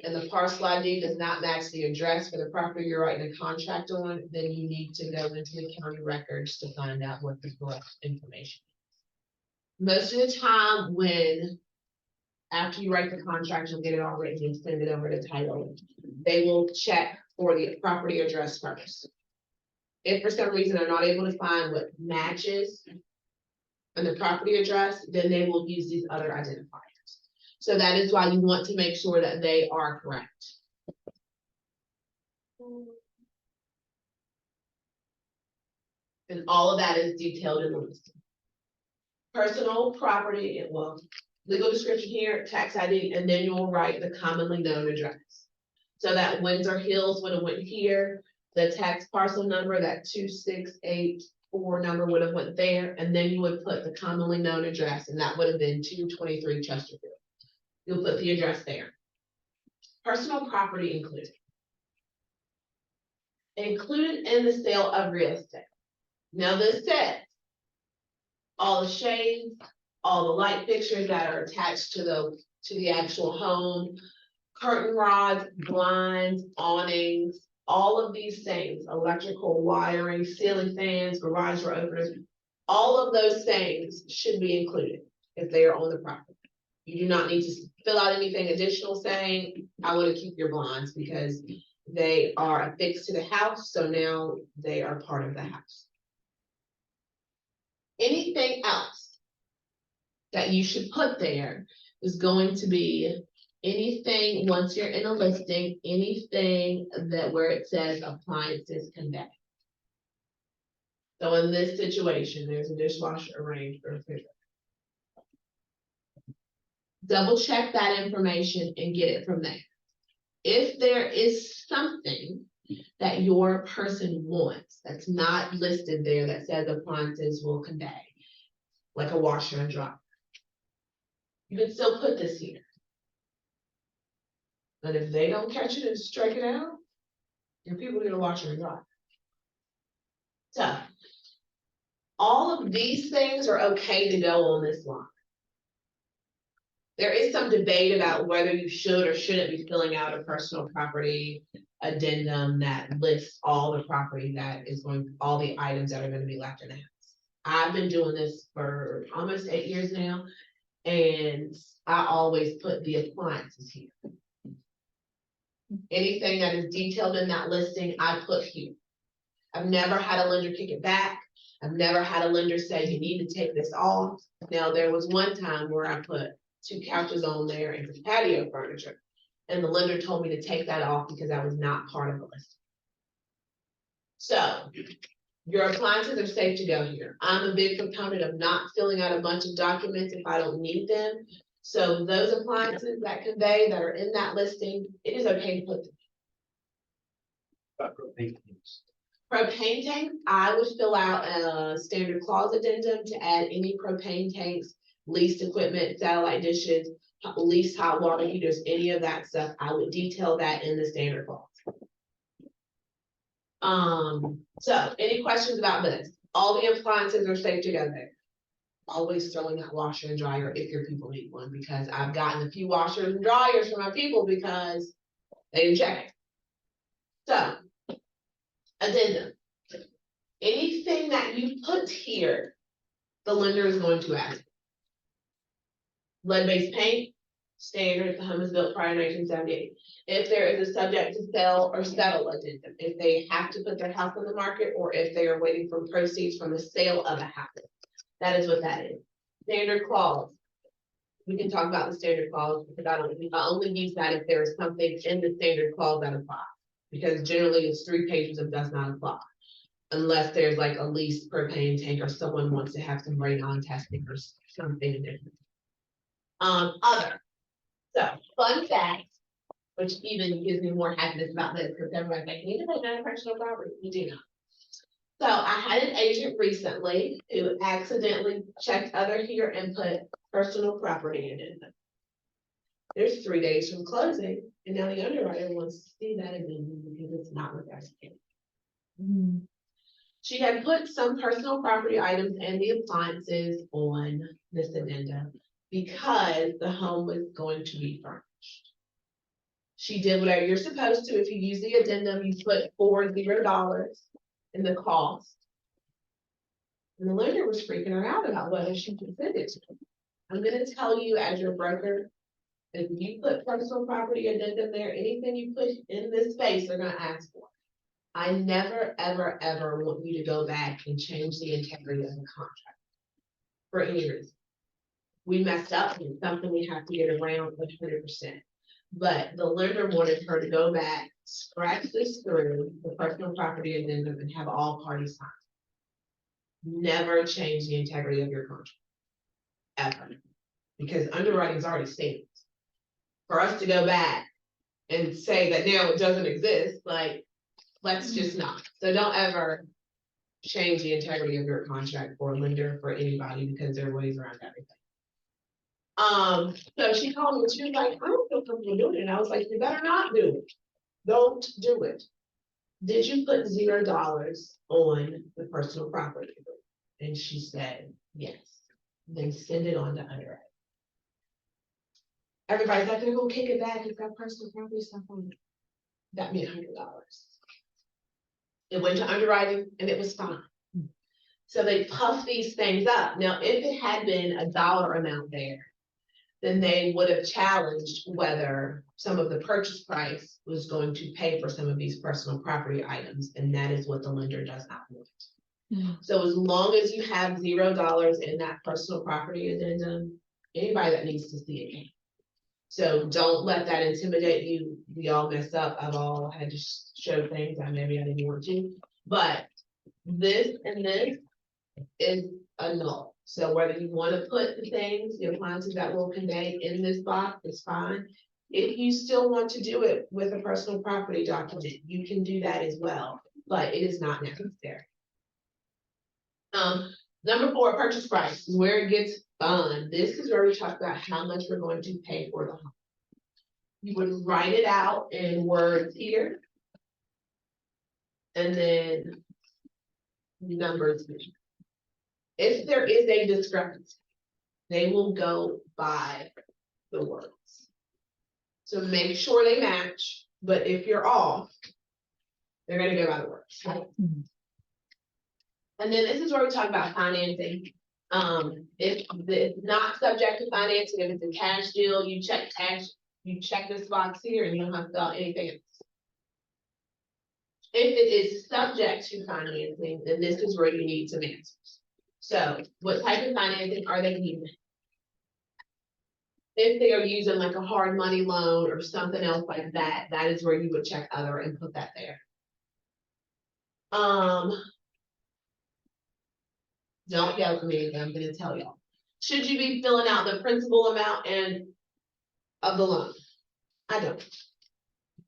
and the parcel ID does not match the address for the property you're writing a contract on, then you need to go into the county records to find out what the correct information is. Most of the time after you write the contract, you'll get it all written and send it over to title. They will check for the property address first. If for some reason they're not able to find what matches on the property address, then they will use these other identifiers. So that is why you want to make sure that they are correct. And all of that is detailed in the listing. Personal property, legal description here, tax ID, and then you will write the commonly known address. So that Windsor Hills would have went here, the tax parcel number, that 268 or number would have went there, and then you would put the commonly known address, and that would have been 223 Chesterfield. You'll put the address there. Personal property included. Included in the sale of real estate. Now this says all the shades, all the light fixtures that are attached to the actual home, curtain rods, blinds, awnings, all of these things, electrical wiring, ceiling fans, garage door openers, all of those things should be included if they are on the property. You do not need to fill out anything additional saying, I want to keep your blinds because they are affixed to the house, so now they are part of the house. Anything else that you should put there is going to be anything, once you're in a listing, anything that where it says appliances convey. So in this situation, there's a dishwasher, a range, or a refrigerator. Double check that information and get it from there. If there is something that your person wants that's not listed there that says appliances will convey, like a washer and dryer, you can still put this here. But if they don't catch it and strike it out, your people are gonna washer and dryer. So all of these things are okay to go on this line. There is some debate about whether you should or shouldn't be filling out a personal property addendum that lists all the property that is all the items that are gonna be left in the house. I've been doing this for almost 8 years now, and I always put the appliances here. Anything that is detailed in that listing, I put here. I've never had a lender kick it back. I've never had a lender say, you need to take this off. Now, there was one time where I put 2 couches on there and some patio furniture, and the lender told me to take that off because that was not part of the listing. So, your appliances are safe to go here. I'm a big proponent of not filling out a bunch of documents if I don't need them. So those appliances that convey that are in that listing, it is okay to put them. Propane tanks. Propane tanks, I would fill out a standard clause addendum to add any propane tanks, leased equipment, satellite dishes, leased hot water heaters, any of that stuff. I would detail that in the standard clause. So any questions about this? All the appliances are safe to go there. Always throwing that washer and dryer if your people need one, because I've gotten a few washers and dryers from my people because they didn't check it. So, addendum. Anything that you put here, the lender is going to ask. Lead-based paint, standard if the home is built prior to 1978. If there is a subject to sell or settle addendum, if they have to put their house on the market, or if they are waiting for proceeds from the sale of a house. That is what that is. Standard clause. We can talk about the standard clause because I only use that if there is something in the standard clause that applies. Because generally it's 3 pages of does not apply. Unless there's like a leased propane tank or someone wants to have some radon testing or something different. Other. So fun fact, which even gives me more happiness about this because everybody's like, you need to put down a personal property. You do not. So I had an agent recently who accidentally checked other here and put personal property in it. There's 3 days from closing, and now the underwriter wants to see that again because it's not what they're saying. She had put some personal property items and the appliances on this addendum because the home was going to be furnished. She did whatever you're supposed to. If you use the addendum, you put $40 in the cost. And the lender was freaking her out about whether she could send it to them. I'm gonna tell you as your broker, if you put personal property addendum there, anything you put in this space, they're gonna ask for. I never, ever, ever want you to go back and change the integrity of the contract for any reason. We messed up and it's something we have to get around 100%. But the lender wanted her to go back, scratch this through the personal property addendum and have all parties sign. Never change the integrity of your contract. Ever. Because underwriting is already stated. For us to go back and say that now it doesn't exist, like, let's just not. So don't ever change the integrity of your contract for a lender, for anybody, because there are ways around everything. So she called me and she was like, I don't feel comfortable doing it. And I was like, you better not do it. Don't do it. Did you put $0 on the personal property? And she said, yes. Then send it on to underwriting. Everybody's like, they're gonna kick it back. It's got personal property stuff on it. That meant $100. It went to underwriting and it was fine. So they puff these things up. Now, if it had been a dollar amount there, then they would have challenged whether some of the purchase price was going to pay for some of these personal property items, and that is what the lender does not want. So as long as you have $0 in that personal property addendum, anybody that needs to see it can. So don't let that intimidate you. We all mess up. I've all had to show things that maybe I didn't want to, but this and this is a null. So whether you want to put the things, the appliances that will convey in this box is fine. If you still want to do it with a personal property document, you can do that as well, but it is not necessary. Number 4, purchase price is where it gets fun. This is where we talk about how much we're going to pay for the home. You would write it out in words here. And then numbers here. If there is a discrepancy, they will go by the words. So make sure they match, but if you're off, they're gonna go by the words. And then this is where we talk about financing. If it's not subject to financing, if it's a cash deal, you check cash, you check this box here and you don't have to fill out anything else. If it is subject to financing, then this is where you need some answers. So what type of financing are they using? If they are using like a hard money loan or something else like that, that is where you would check other and put that there. Don't yell at me, I'm gonna tell y'all. Should you be filling out the principal amount and of the loan? I don't.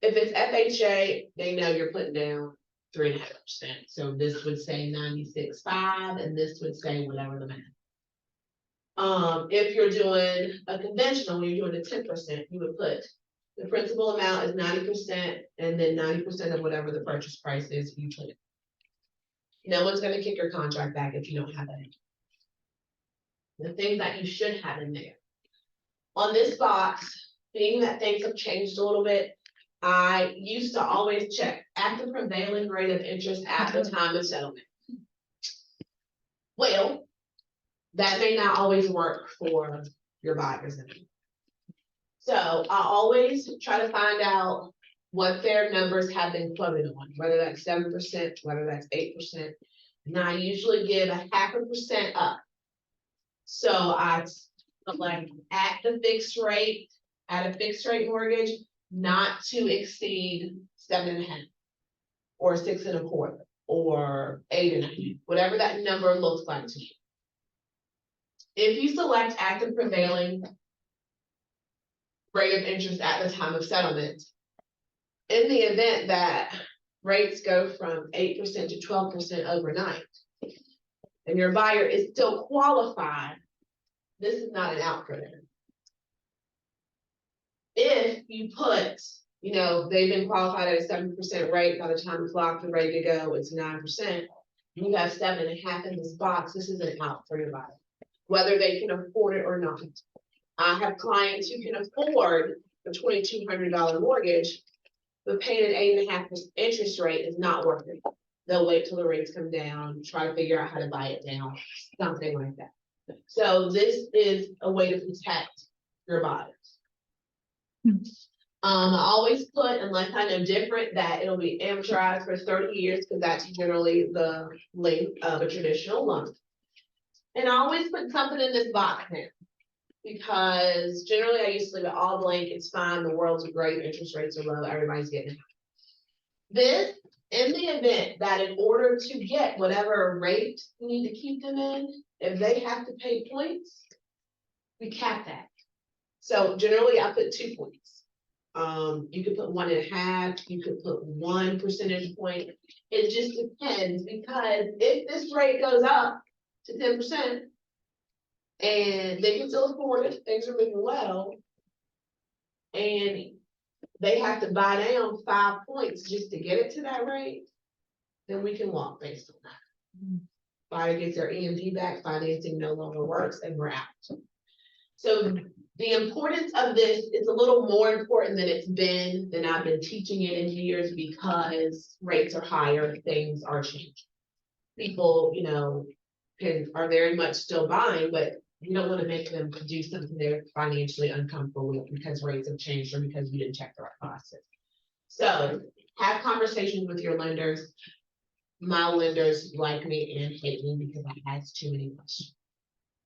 If it's FHA, they know you're putting down 3.5%. So this would say 96.5 and this would say whatever the math. If you're doing a conventional, you're doing a 10%, you would put the principal amount is 90% and then 90% of whatever the purchase price is, you put it. No one's gonna kick your contract back if you don't have that. The things that you should have in there. On this box, being that things have changed a little bit, I used to always check at the prevailing rate of interest at the time of settlement. Well, that may not always work for your buyers. So I always try to find out what their numbers have been quoted on, whether that's 7%, whether that's 8%. And I usually give a 0.5% up. So I like at the fixed rate, at a fixed rate mortgage, not to exceed 7.5 or 6.25 or 8.5, whatever that number looks like to you. If you select active prevailing rate of interest at the time of settlement, in the event that rates go from 8% to 12% overnight, and your buyer is still qualified, this is not an out for them. If you put, you know, they've been qualified at a 7% rate, by the time it's locked and ready to go, it's 9%. You have 7.5 in this box, this is an out for your buyer, whether they can afford it or not. I have clients who can afford a $2,200 mortgage, but paying an 8.5% interest rate is not worth it. They'll wait till the rates come down, try to figure out how to buy it down, something like that. So this is a way to protect your buyers. I always put, unless I know different, that it'll be amortized for 30 years, because that's generally the length of a traditional loan. And I always put something in this box now, because generally I used to leave it all blank. It's fine, the world's great, interest rates are low, everybody's getting it. This, in the event that in order to get whatever rate you need to keep them in, if they have to pay points, we cap that. So generally I put 2 points. You could put 1.5, you could put 1 percentage point. It just depends, because if this rate goes up to 10%. And they can still afford it, things are moving well. And they have to buy down 5 points just to get it to that rate, then we can walk based on that. Buyer gets their EMD back, financing no longer works, and we're out. So the importance of this is a little more important than I've been teaching it in years, because rates are higher, things are changing. People, are very much still buying, but you don't want to make them do something they're financially uncomfortable with because rates have changed or because you didn't check the right process. So have conversations with your lenders. My lenders like me and hate me because I ask too many questions.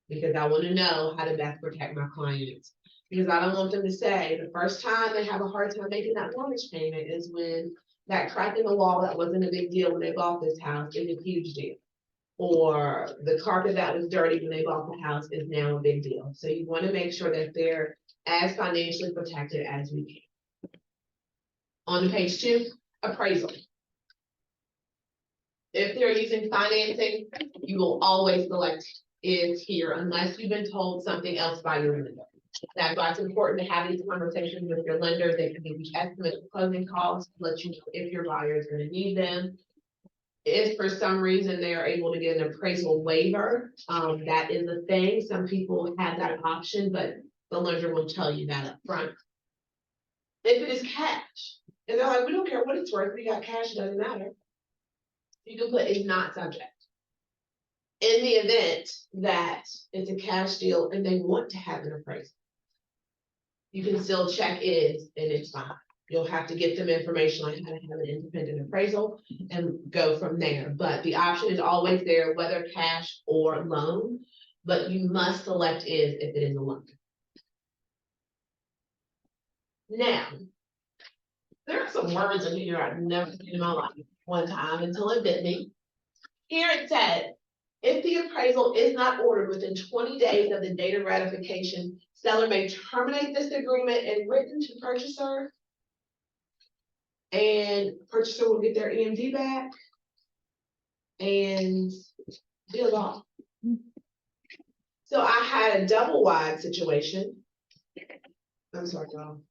Because I want to know how to best protect my clients. Because I don't want them to say the first time they have a hard time making that mortgage payment is when that crack in the wall that wasn't a big deal when they bought this house is a huge deal. Or the carpet that was dirty when they bought the house is now a big deal. So you want to make sure that they're as financially protected as we can. On to page 2, appraisal. If they're using financing, you will always select is here unless you've been told something else by your lender. That's why it's important to have these conversations with your lender. They can give you estimates of closing costs, let you know if your buyer is going to need them. If for some reason they are able to get an appraisal waiver, that is a thing. Some people have that option, but the lender will tell you that up front. If it is cash, and they're like, we don't care what it's worth, we got cash, it doesn't matter. You can put is not subject. In the event that it's a cash deal and they want to have an appraisal, you can still check is and it's fine. You'll have to get them information on how to have an independent appraisal and go from there. But the option is always there, whether cash or loan, but you must select is if it is a loan. Now, there are some words in here I've never seen in my life one time until it bit me. Here it said, if the appraisal is not ordered within 20 days of the date of ratification, seller may terminate this agreement and written to purchaser. And purchaser will get their EMD back and deal off. So I had a double wide situation. I'm sorry, y'all.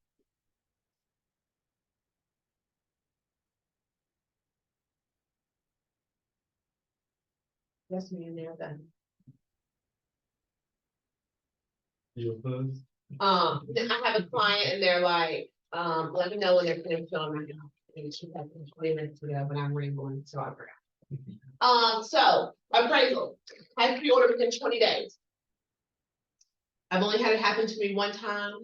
That's me in there then. You opposed? I have a client and they're like, let me know when they're finished filming right now. And she had 20 minutes ago, but I'm rambling, so I forgot. So appraisal has to be ordered within 20 days. I've only had it happen to me one time.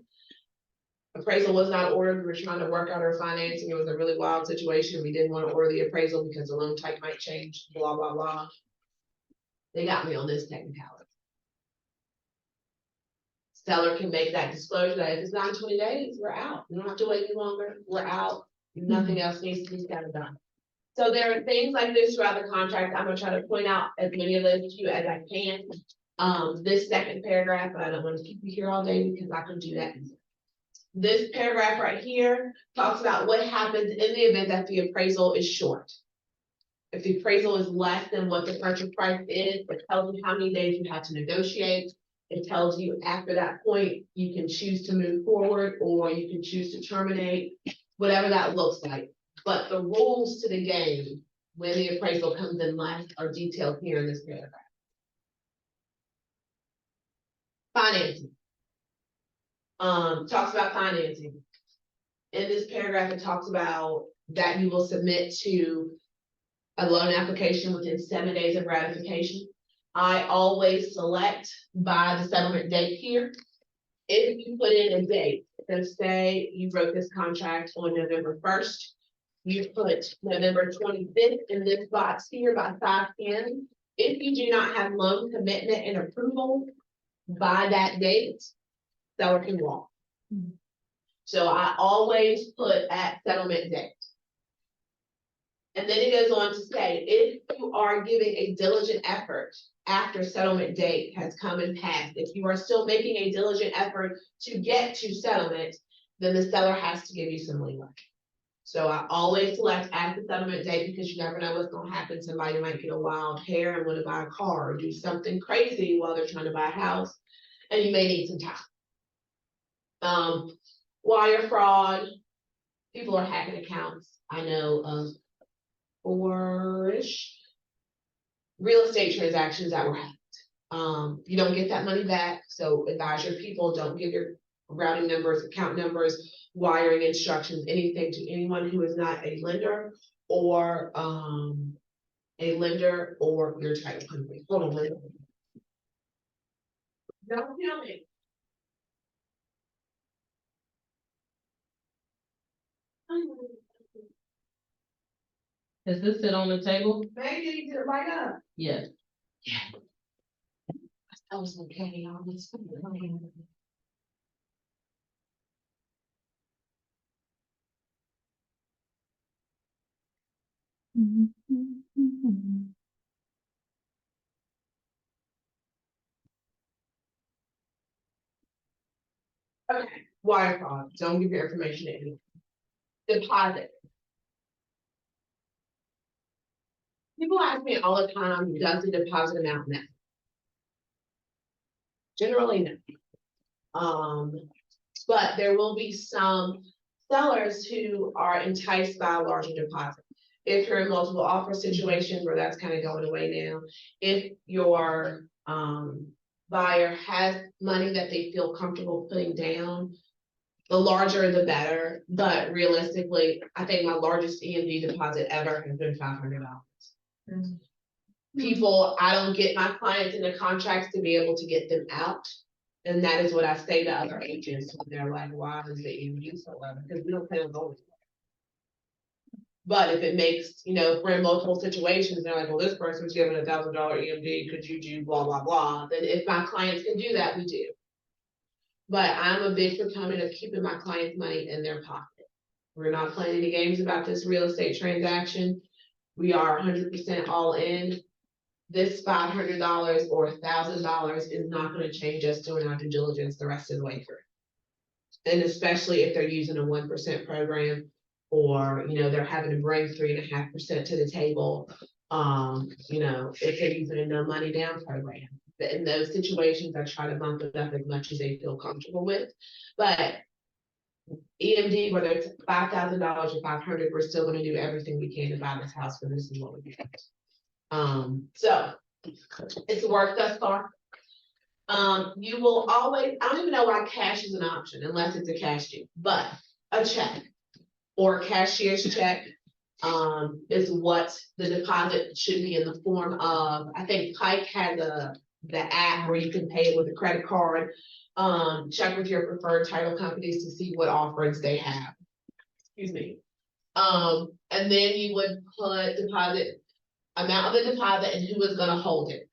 Appraisal was not ordered. We were trying to work out our financing. It was a really wild situation. We didn't want to order the appraisal because the loan type might change, blah, blah, blah. They got me on this technicality. Seller can make that disclosure that if it's not 20 days, we're out. We don't have to wait any longer. We're out. Nothing else needs to be done. So there are things like this throughout the contract. I'm gonna try to point out as many of those to you as I can. This second paragraph, but I don't want to keep you here all day because I can do that. This paragraph right here talks about what happens in the event that the appraisal is short. If the appraisal is less than what the purchase price is, it tells you how many days you have to negotiate. It tells you after that point, you can choose to move forward or you can choose to terminate, whatever that looks like. But the rules to the game when the appraisal comes in less are detailed here in this paragraph. Financing. Talks about financing. In this paragraph, it talks about that you will submit to a loan application within 7 days of ratification. I always select by the settlement date here. If you put in a date, so say you wrote this contract on November 1st, you put November 25th in this box here by 5/10. If you do not have loan commitment and approval by that date, seller can walk. So I always put at settlement date. And then it goes on to say, if you are giving a diligent effort after settlement date has come and passed, if you are still making a diligent effort to get to settlement, then the seller has to give you some leeway. So I always select at the settlement date because you never know what's gonna happen. Somebody might get a wild hair and wanna buy a car or do something crazy while they're trying to buy a house, and you may need some time. Wire fraud, people are hacking accounts. I know of 4-ish real estate transactions that were hacked. You don't get that money back, so advise your people, don't give your routing numbers, account numbers, wiring instructions, anything to anyone who is not a lender or your title company. Hold on, wait. Don't tell me. Does this sit on the table? Maybe you did it right up. Yes. I was okay, I was. Okay, wire fraud, don't give your information to anyone. Deposit. People ask me all the time, does the deposit amount matter? Generally, no. But there will be some sellers who are enticed by a larger deposit. If you're in multiple offer situations where that's kind of going away now, if your buyer has money that they feel comfortable putting down, the larger the better, but realistically, I think my largest EMD deposit ever has been $500. People, I don't get my clients into contracts to be able to get them out. And that is what I say to other agents when they're like, why is the EMD so low? Because we don't plan on going. But if it makes, if we're in multiple situations, they're like, well, this person's giving $1,000 EMD, could you do blah, blah, blah? Then if my clients can do that, we do. But I'm a big proponent of keeping my clients' money in their pocket. We're not playing any games about this real estate transaction. We are 100% all in. This $500 or $1,000 is not gonna change us doing our due diligence the rest of the way through. And especially if they're using a 1% program, or, they're having to bring 3.5% to the table. If they're using a no money down program. But in those situations, I try to bump it up as much as they feel comfortable with. But EMD, whether it's $5,000 or $500, we're still gonna do everything we can to buy this house, because this is what we get. So it's worked thus far. You will always, I don't even know why cash is an option unless it's a cash due, but a check or a cashier's check is what the deposit should be in the form of. I think Pike has the app where you can pay it with a credit card. Check with your preferred title companies to see what offerings they have. Excuse me. And then you would put amount of the deposit and who is gonna hold it.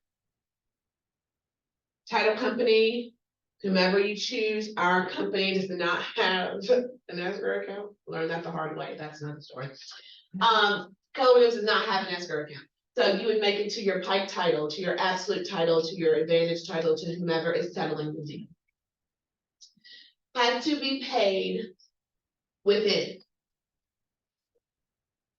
Title company, whomever you choose. Our company does not have an escrow account. Learned that the hard way. That's another story. Keller Williams does not have an escrow account. So you would make it to your Pike title, to your absolute title, to your advantage title, to whomever is settling the deal. Has to be paid within.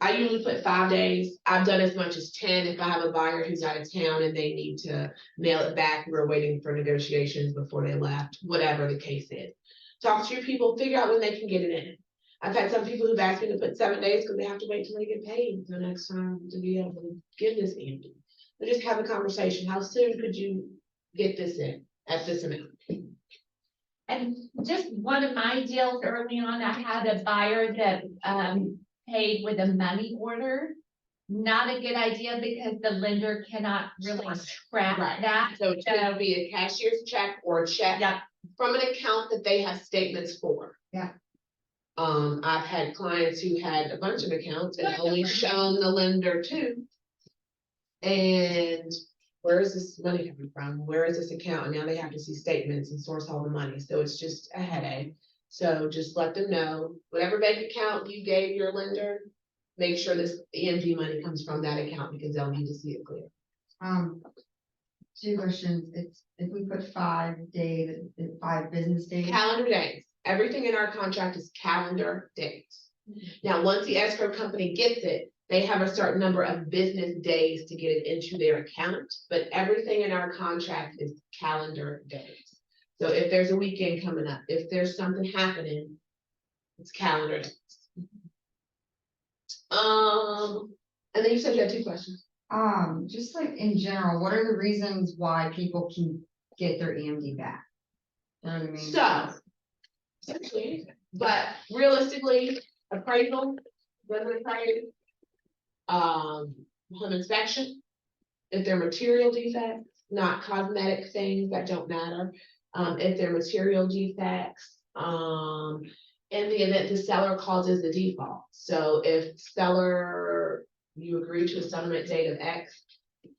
I usually put 5 days. I've done as much as 10 if I have a buyer who's out of town and they need to mail it back. We're waiting for negotiations before they left, whatever the case is. Talk to your people, figure out when they can get it in. I've had some people who've asked me to put 7 days because they have to wait till they get paid the next time to be able to give this EMD. But just have a conversation. How soon could you get this in at this amount? And just one of my deals early on, I had a buyer that paid with a money order. Not a good idea because the lender cannot really track Right. that. So it could be a cashier's check or a check from an account that they have statements for. Yeah. I've had clients who had a bunch of accounts and only shown the lender two. And where is this money coming from? Where is this account? And now they have to see statements and source all the money. So it's just a headache. So just let them know, whatever bank account you gave your lender, make sure this EMD money comes from that account because they'll need to see it clear. 2 questions. It's if we put 5 days, 5 business days. Calendar days everything in our contract is calendar days. Now, once the escrow company gets it, they have a certain number of business days to get it into their account, but everything in our contract is calendar days. So if there's a weekend coming up, if there's something happening, it's calendar days. And then you said you had 2 questions. Just like in general, what are the reasons why people can get their EMD back? You know what I mean? So, essentially anything, but realistically, appraisal, weather appraisal, home inspection, if they're material defects, not cosmetic things that don't matter, if they're material defects, in the event the seller causes the default. So if seller, you agree to a settlement date of X,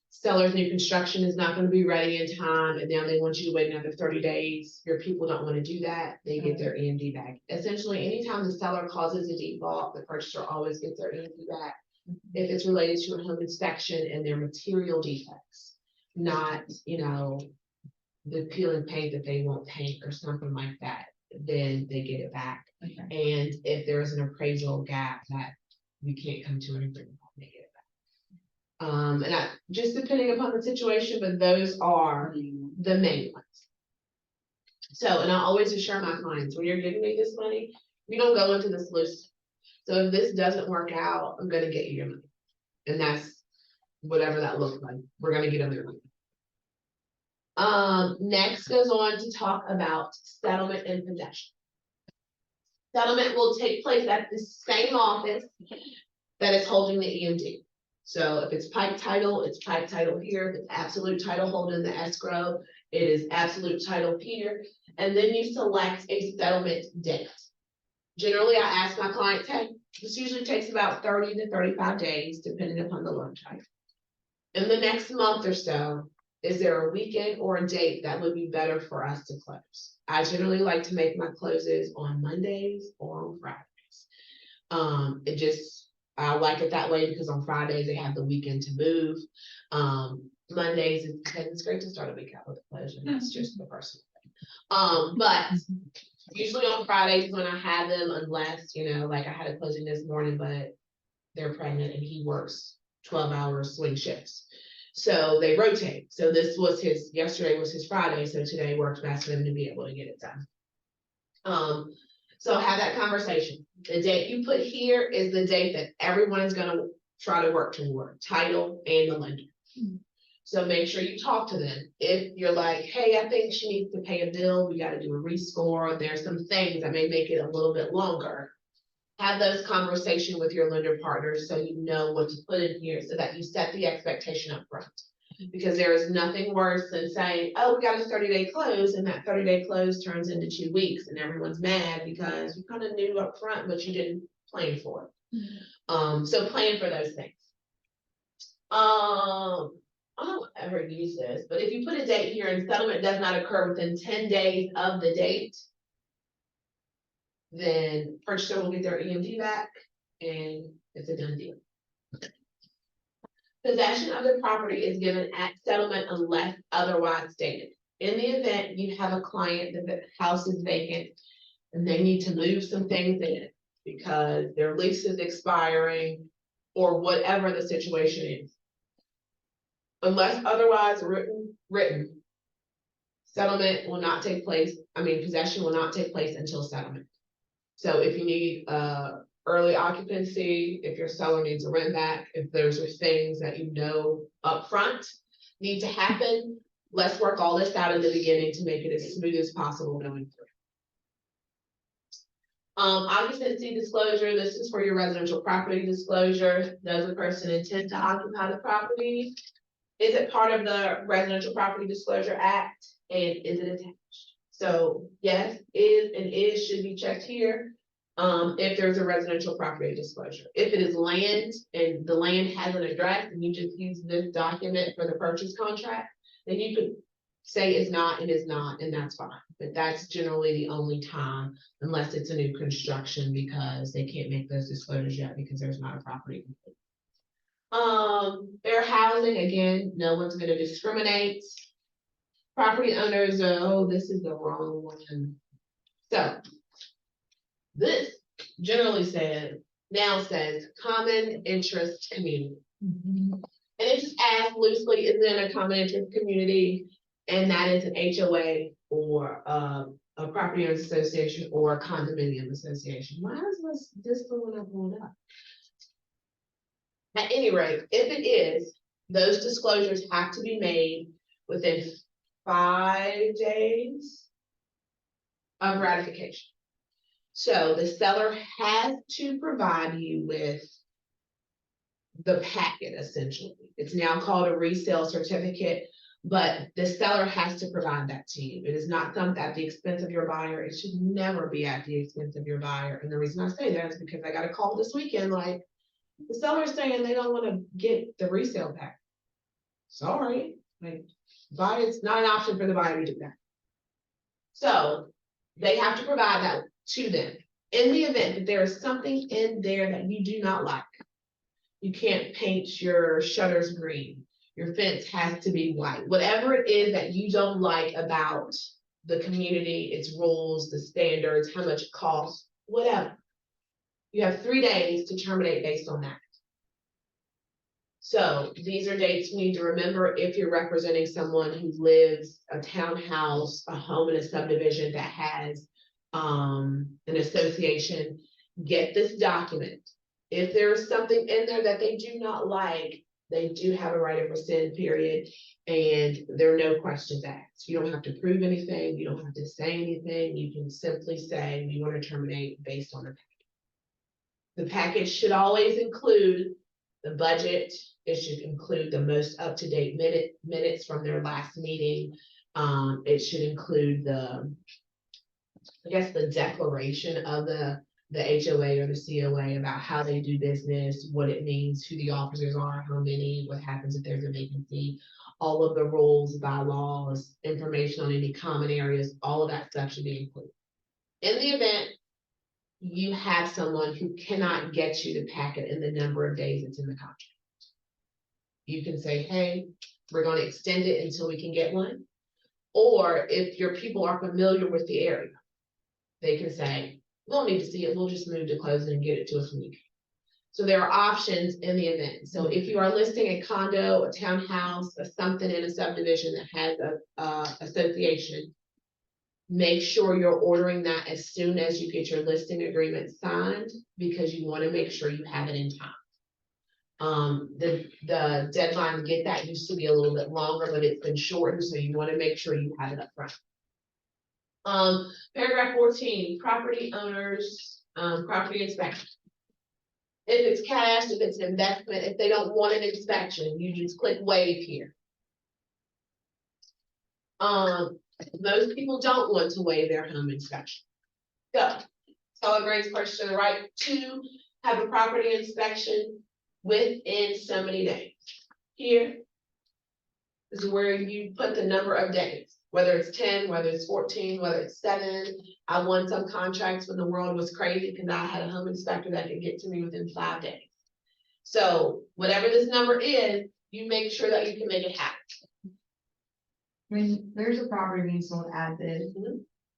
seller's new construction is not gonna be ready in time, and now they want you to wait another 30 days, your people don't wanna do that, they get their EMD back. Essentially, anytime the seller causes a default, the purchaser always gets their EMD back. If it's related to a home inspection and their material defects, not, the peel and paint that they won't paint or something like that, then they get it back. Okay. And if there's an appraisal gap that we can't come to an agreement, they get it back. And just depending upon the situation, but those are the main ones. So, and I always assure my clients, when you're giving me this money, we don't go into the solution. So if this doesn't work out, I'm gonna get you your money. And that's whatever that looks like, we're gonna get them their money. Next goes on to talk about settlement and possession. Settlement will take place at the same office that is holding the EMD. So if it's pipe title, it's pipe title here, if it's absolute title holding the escrow, it is absolute title here, and then you select a settlement date. Generally, I ask my clients, hey, this usually takes about 30 to 35 days, depending upon the loan type. In the next month or so, is there a weekend or a date that would be better for us to close? I generally like to make my closes on Mondays or on Fridays. I like it that way because on Fridays they have the weekend to move. Mondays, it's great to start a week out with a closure, that's just the personal thing. But usually on Fridays when I have them, unless, like I had a closing this morning, but they're pregnant and he works 12-hour swing shifts. So they rotate. So yesterday was his Friday, so today works best for him to be able to get it done. So have that conversation. The date you put here is the date that everyone is gonna try to work toward, title and the lender. So make sure you talk to them. If you're like, hey, I think she needs to pay a bill, we gotta do a rescore, there's some things that may make it a little bit longer. Have those conversations with your lender partners so you know what to put in here so that you set the expectation up front. Because there is nothing worse than saying, oh, we got a 30-day close, and that 30-day close turns into 2 weeks and everyone's mad because you kind of knew up front, but you didn't plan for it. So plan for those things. I don't ever use this, but if you put a date here and settlement does not occur within 10 days of the date, then purchaser will get their EMD back and it's a done deal. Possession of the property is given at settlement unless otherwise stated. In the event you have a client that the house is vacant and they need to move some things in because their lease is expiring or whatever the situation is. Unless otherwise written, settlement will not take place. Possession will not take place until settlement. So if you need early occupancy, if your seller needs a rent back, if those are things that upfront need to happen, let's work all this out in the beginning to make it as smooth as possible going through. Occupancy disclosure, this is for your residential property disclosure. Does the person intend to occupy the property? Is it part of the Residential Property Disclosure Act? And is it attached? So yes, is should be checked here. If there's a residential property disclosure. If it is land and the land has an address and you just use this document for the purchase contract, then you could say it's not and is not, and that's fine. But that's generally the only time, unless it's a new construction, because they can't make those disclosures yet because there's not a property. Fair housing, again, no one's gonna discriminate. Property owners, oh, this is the wrong one. So This generally now says common interest community. And it just asks loosely, is there a common interest community? And that is an HOA or a property owners association or a condominium association. Why is this the one I pulled up? At any rate, if it is, those disclosures have to be made within 5 days of ratification. So the seller has to provide you with the packet, essentially. It's now called a resale certificate, but the seller has to provide that to you. It is not something at the expense of your buyer. It should never be at the expense of your buyer. And the reason I say that is because I got a call this weekend, like, the seller's saying they don't want to get the resale pack. Sorry, like, buy, it's not an option for the buyer to do that. So they have to provide that to them. In the event that there is something in there that you do not like, you can't paint your shutters green, your fence has to be white, whatever it is that you don't like about the community, its rules, the standards, how much it costs, whatever. You have 3 days to terminate based on that. So these are dates you need to remember if you're representing someone who lives a townhouse, a home in a subdivision that has an association. Get this document. If there is something in there that they do not like, they do have a right of rescind period, and there are no questions asked. You don't have to prove anything. You don't have to say anything. You can simply say you want to terminate based on the package. The package should always include the budget. It should include the most up-to-date minutes from their last meeting. It should include the declaration of the HOA or the COA about how they do business, what it means, who the officers are, how many, what happens if there's a vacancy, all of the rules, bylaws, information on any common areas, all of that stuff should be included. In the event you have someone who cannot get you the packet in the number of days it's in the contract, you can say, hey, we're going to extend it until we can get one. Or if your people are familiar with the area, they can say, we don't need to see it, we'll just move to closing and get it to us when you can. So there are options in the event. So if you are listing a condo, a townhouse, or something in a subdivision that has a association, make sure you're ordering that as soon as you get your listing agreement signed, because you want to make sure you have it in time. The deadline to get that used to be a little bit longer, but it's been shortened, so you want to make sure you have it up front. Paragraph 14, property owners, property inspection. If it's cash, if it's an investment, if they don't want an inspection, you just click waive here. Most people don't want to waive their home inspection. So it brings person to the right to have a property inspection within so many days. Here is where you put the number of days, whether it's 10, whether it's 14, whether it's 7. I won some contracts when the world was crazy because I had a home inspector that could get to me within 5 days. So whatever this number is, you make sure that you can make it happen. When there's a property being sold as is,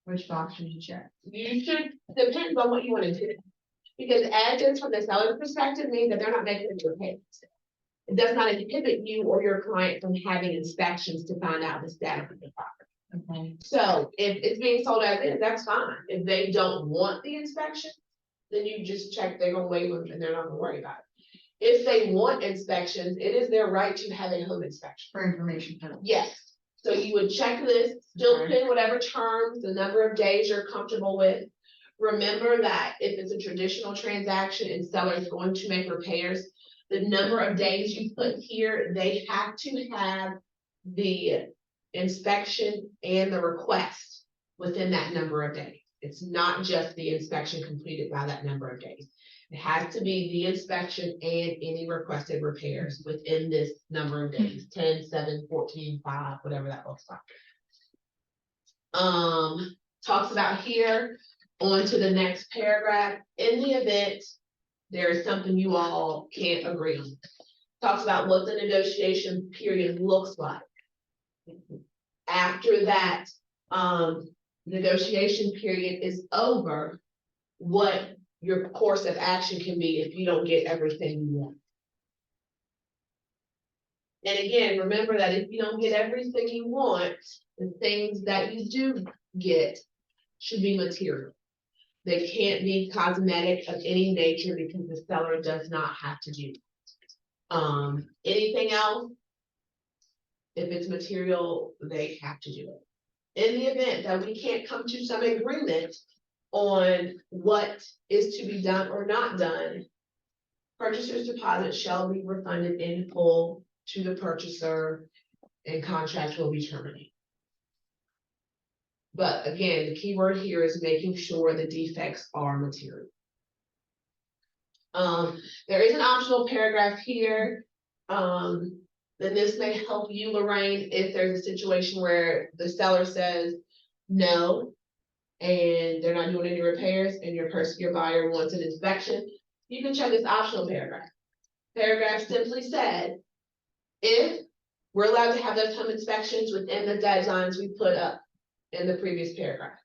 which box should you check? You should, depends on what you want to do. Because as is from the seller's perspective means that they're not making any payments. It does not inhibit you or your client from having inspections to find out the status of the property. Okay. So if it's being sold as is, that's fine. If they don't want the inspection, then you just check, they're gonna waive them and they're not gonna worry about it. If they want inspections, it is their right to have a home inspection. For information. Yes. So you would check this, still put in whatever terms, the number of days you're comfortable with. Remember that if it's a traditional transaction and seller is going to make repairs, the number of days you put here, they have to have the inspection and the request within that number of days. It's not just the inspection completed by that number of days. It has to be the inspection and any requested repairs within this number of days, 10, 7, 14, 5, whatever that looks like. Talks about here, on to the next paragraph. In the event there is something you all can't agree on, talks about what the negotiation period looks like. After that negotiation period is over, what your course of action can be if you don't get everything you want. And again, remember that if you don't get everything you want, the things that you do get should be material. They can't be cosmetic of any nature because the seller does not have to do. Anything else, if it's material, they have to do it. In the event that we can't come to some agreement on what is to be done or not done, purchaser's deposit shall be refunded in full to the purchaser and contract will be terminated. But again, the key word here is making sure the defects are material. There is an optional paragraph here. Then this may help you, Lorraine, if there's a situation where the seller says no, and they're not doing any repairs, and your buyer wants an inspection. You can check this optional paragraph. Paragraph simply said, if we're allowed to have those home inspections within the deadlines we put up in the previous paragraph.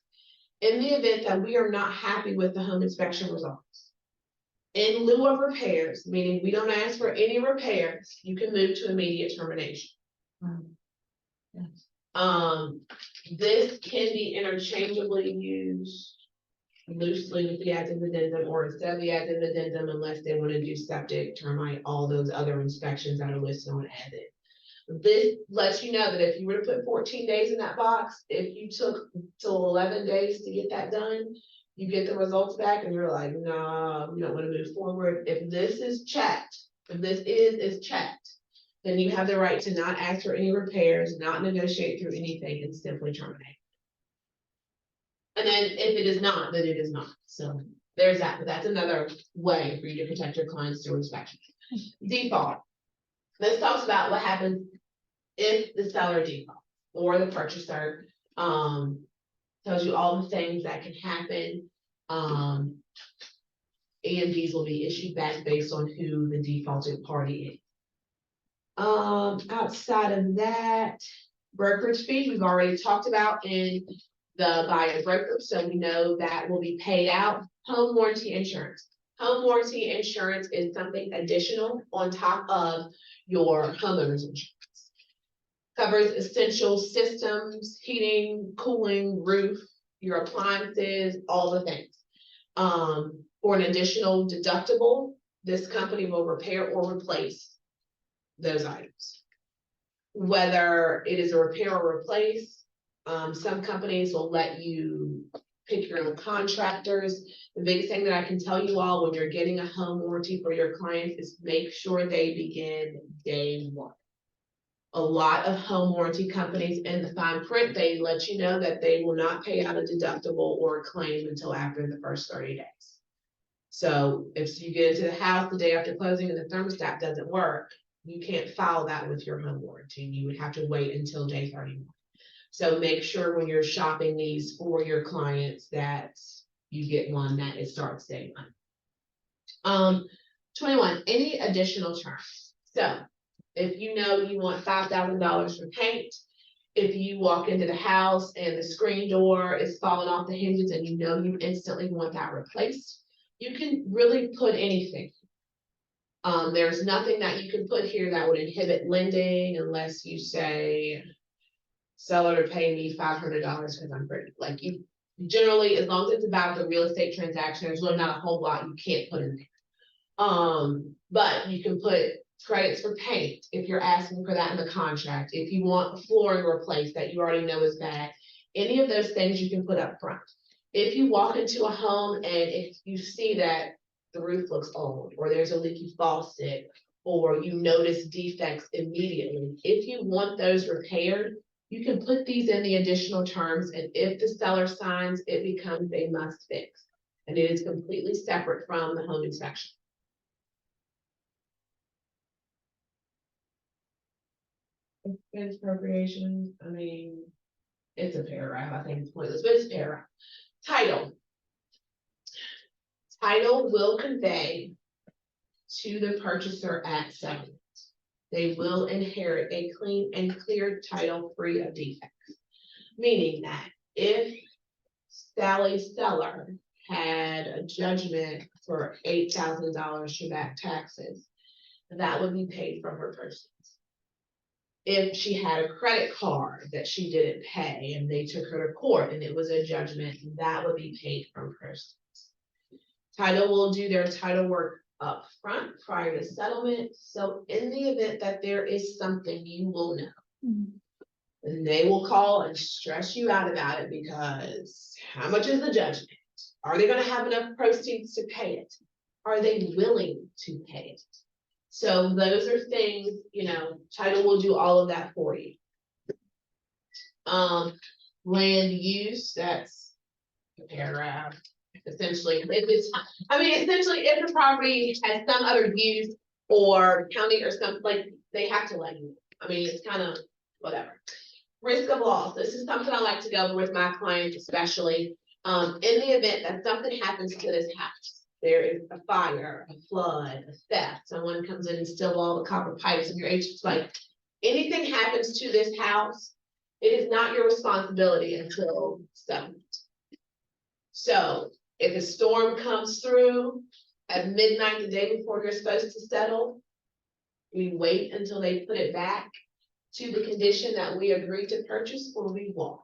In the event that we are not happy with the home inspection results, in lieu of repairs, meaning we don't ask for any repairs, you can move to immediate termination. This can be interchangeably used loosely with the addendum addendum or instead of the addendum addendum unless they want to do septic, termite, all those other inspections that are listed on addendum. This lets you know that if you were to put 14 days in that box, if you took till 11 days to get that done, you get the results back and you're like, no, you don't want to move forward. If this is checked, if this is checked, then you have the right to not ask for any repairs, not negotiate through anything, and simply terminate. And then if it is not, then it is not. So there's that, but that's another way for you to protect your clients through inspection. Default. This talks about what happens if the seller defaults or the purchaser, tells you all the things that can happen. AMDs will be issued back based on who the defaulted party is. Outside of that, brokerage fees we've already talked about in the buyer broker, so we know that will be paid out. Home warranty insurance. Home warranty insurance is something additional on top of your homeowner's insurance. Covers essential systems, heating, cooling, roof, your appliances, all the things. For an additional deductible, this company will repair or replace those items. Whether it is a repair or replace, some companies will let you pick your own contractors. The biggest thing that I can tell you all when you're getting a home warranty for your clients is make sure they begin day one. A lot of home warranty companies in the fine print, they let you know that they will not pay out a deductible or a claim until after the first 30 days. So if you get into the house the day after closing and the thermostat doesn't work, you can't file that with your home warranty. You would have to wait until day 31. So make sure when you're shopping these for your clients that you get one that it starts day one. 21, any additional terms. So if you know you want $5,000 for paint, if you walk into the house and the screen door is falling off the hinges and you know you instantly want that replaced, you can really put anything. There's nothing that you can put here that would inhibit lending unless you say, seller to pay me $500 because I'm pretty. Like you generally, as long as it's about the real estate transaction, there's really not a whole lot you can't put in there. But you can put credits for paint if you're asking for that in the contract. If you want flooring replaced that you already know is bad, any of those things you can put up front. If you walk into a home and if you see that the roof looks old or there's a leaky faucet or you notice defects immediately, if you want those repaired, you can put these in the additional terms, and if the seller signs, it becomes a must fix. And it is completely separate from the home inspection. Expense appropriations, I mean, it's a paragraph, I think it's pointless, but it's a paragraph. Title. Title will convey to the purchaser at settlement. They will inherit a clean and clear title free of defects. Meaning that if Sally's seller had a judgment for $8,000 to back taxes, that would be paid from her proceeds. If she had a credit card that she didn't pay and they took her to court and it was a judgment, that would be paid from proceeds. Title will do their title work up front prior to settlement, so in the event that there is something, you will know. And they will call and stress you out about it because how much is the judgment? Are they gonna have enough proceeds to pay it? Are they willing to pay it? So those are things, title will do all of that for you. Land use, that's a paragraph. Essentially, essentially, if the property has some other use or county or something, like, they have to let you. It's kind of whatever. Risk of loss, this is something I like to go over with my clients especially. In the event that something happens to this house, there is a fire, a flood, a theft, someone comes in and steals all the copper pipes, and your agent's like, anything happens to this house, it is not your responsibility until settlement. So if a storm comes through at midnight the day before you're supposed to settle, we wait until they put it back to the condition that we agreed to purchase, or we walk.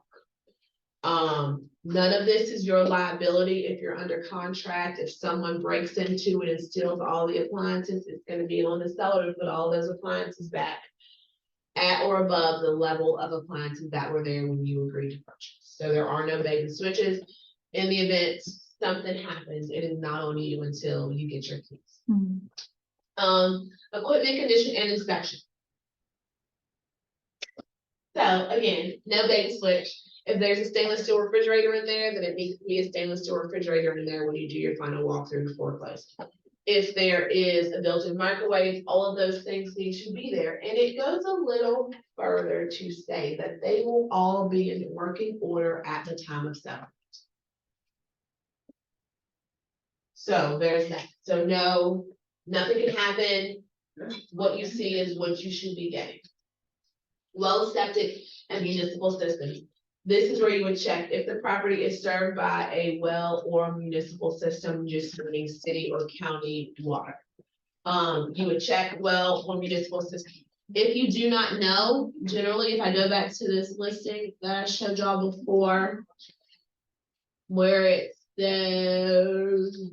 None of this is your liability if you're under contract. If someone breaks into it and steals all the appliances, it's gonna be on the seller to put all those appliances back at or above the level of appliances that were there when you agreed to purchase. So there are no bait and switches. In the event something happens, it is not on you until you get your keys. Equipment condition and inspection. So again, no bait and switch. If there's a stainless steel refrigerator in there, then it needs to be a stainless steel refrigerator in there when you do your final walkthrough before closing. If there is a built-in microwave, all of those things need to be there. And it goes a little further to say that they will all be in working order at the time of settlement. So there's that. So no, nothing can happen. What you see is what you should be getting. Well, septic and municipal systems. This is where you would check if the property is served by a well or municipal system, just meaning city or county water. You would check well or municipal system. If you do not know, generally, if I go back to this listing that I showed y'all before, where it says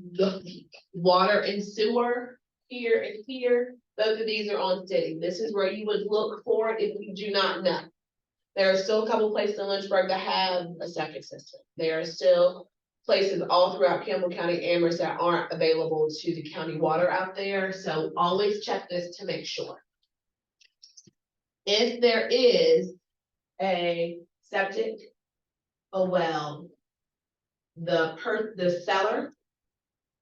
water and sewer here and here, both of these are on city. This is where you would look for it if you do not know. There are still a couple places in Lynchburg that have a septic system. There are still places all throughout Campbell County, Amherst, that aren't available to the county water out there. So always check this to make sure. If there is a septic, a well, the seller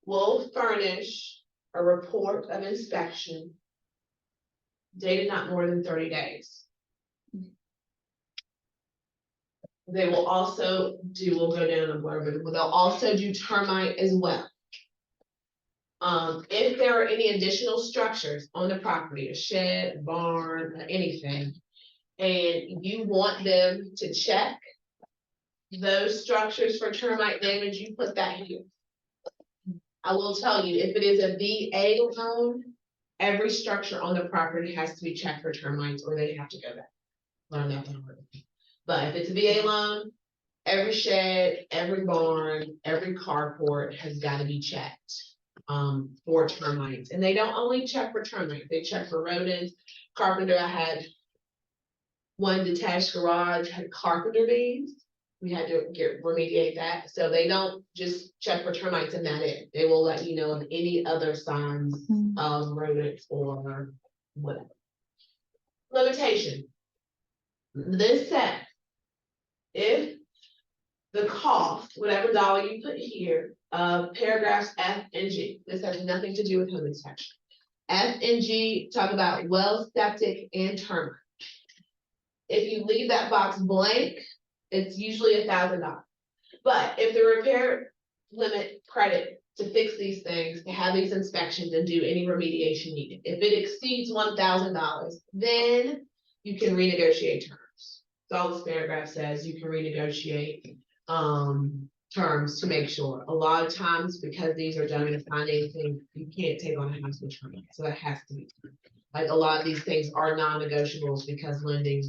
will furnish a report of inspection dated not more than 30 days. They will also do, we'll go down a blurb, but they'll also do termite as well. If there are any additional structures on the property, a shed, a barn, anything, and you want them to check those structures for termite damage, you put that here. I will tell you, if it is a VA loan, every structure on the property has to be checked for termites, or they have to go back. Learn that one. But if it's a VA loan, every shed, every barn, every carport has got to be checked for termites. And they don't only check for termites, they check for rodents. Carpenter, I had one detached garage, had carpenter bees. We had to remediate that. So they don't just check for termites and that it. They will let you know of any other signs of rodents or whatever. Limitation. This says, if the cost, whatever dollar you put here, of paragraphs F and G, this has nothing to do with home inspection. F and G talk about well, septic, and termite. If you leave that box blank, it's usually $1,000. But if the repair limit credit to fix these things, to have these inspections and do any remediation needed, if it exceeds $1,000, then you can renegotiate terms. So all this paragraph says you can renegotiate terms to make sure. A lot of times, because these are done in a financing, you can't take on a house with term, so that has to be. Like, a lot of these things are non-negotiables because lending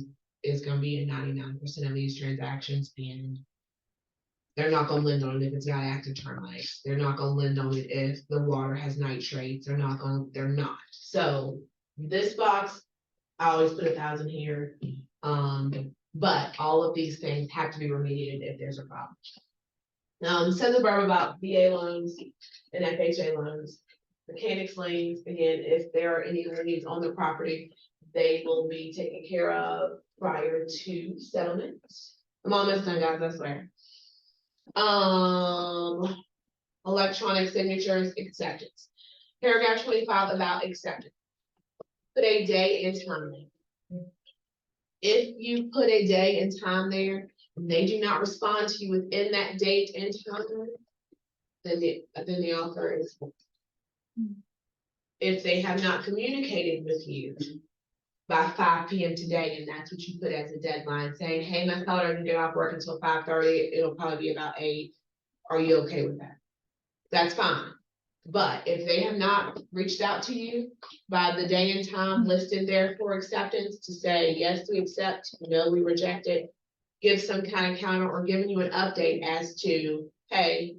is gonna be in 99% of these transactions, and they're not gonna lend on it if it's got active termites. They're not gonna lend on it if the water has nitrates. They're not. So this box, I always put 1,000 here. But all of these things have to be remediated if there's a problem. Says a verb about VA loans and FHA loans. Mechanics liens, again, if there are any liens on the property, they will be taken care of prior to settlement. I'm almost done, guys, I swear. Electronic signatures, acceptance. Paragraph 25 about acceptance. Put a day and time there. If you put a day and time there, and they do not respond to you within that date and time, then the offer is. If they have not communicated with you by 5 p.m. today, and that's what you put as a deadline, saying, hey, my seller doesn't get off work until 5:30, it'll probably be about 8. Are you okay with that? That's fine. But if they have not reached out to you by the day and time listed there for acceptance to say, yes, we accept, no, we reject it, give some kind of counter or giving you an update as to, hey,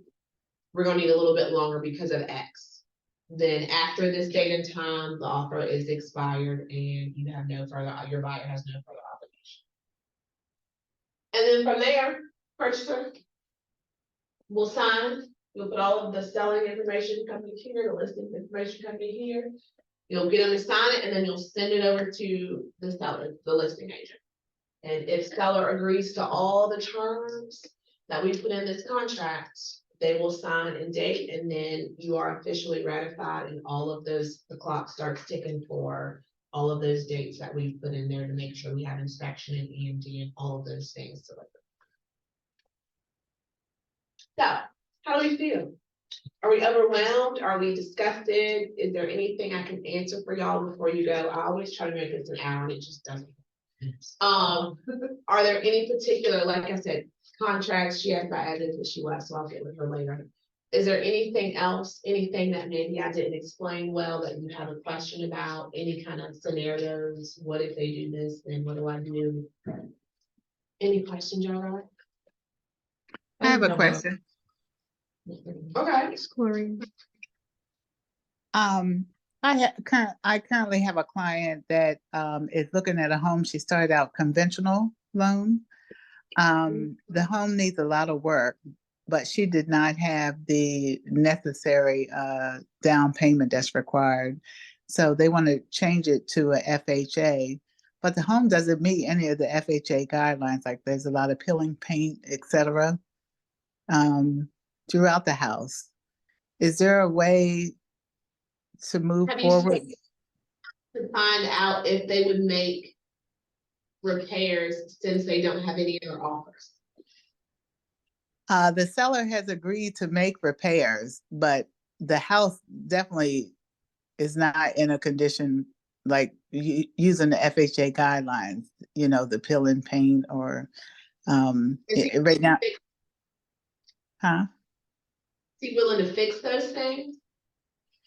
we're gonna need a little bit longer because of X. Then after this date and time, the offer is expired and you have no further, your buyer has no further obligation. And then from there, purchaser will sign. You'll put all of the selling information company here, the listing information company here. You'll get them to sign it and then you'll send it over to the seller, the listing agent. And if seller agrees to all the terms that we put in this contract, they will sign and date, and then you are officially ratified and all of those, the clock starts ticking for all of those dates that we put in there to make sure we have inspection and EMD and all of those things. So, how do we feel? Are we overwhelmed? Are we disgusted? Is there anything I can answer for y'all before you go? I always try to make this an hour and it just doesn't. Are there any particular, like I said, contracts? She asked about edits, but she left, so I'll get with her later. Is there anything else, anything that maybe I didn't explain well that you have a question about? Any kind of scenarios? What if they do this, then what do I do? Any questions, y'all? I have a question. Okay. I currently have a client that is looking at a home. She started out conventional loan. The home needs a lot of work, but she did not have the necessary down payment that's required. So they want to change it to a FHA, but the home doesn't meet any of the FHA guidelines. Like there's a lot of peeling paint, etc. Throughout the house. Is there a way to move forward? To find out if they would make repairs since they don't have any other offers. The seller has agreed to make repairs, but the house definitely is not in a condition like using the FHA guidelines, you know, the peel and paint or right now. Huh? Is he willing to fix those things?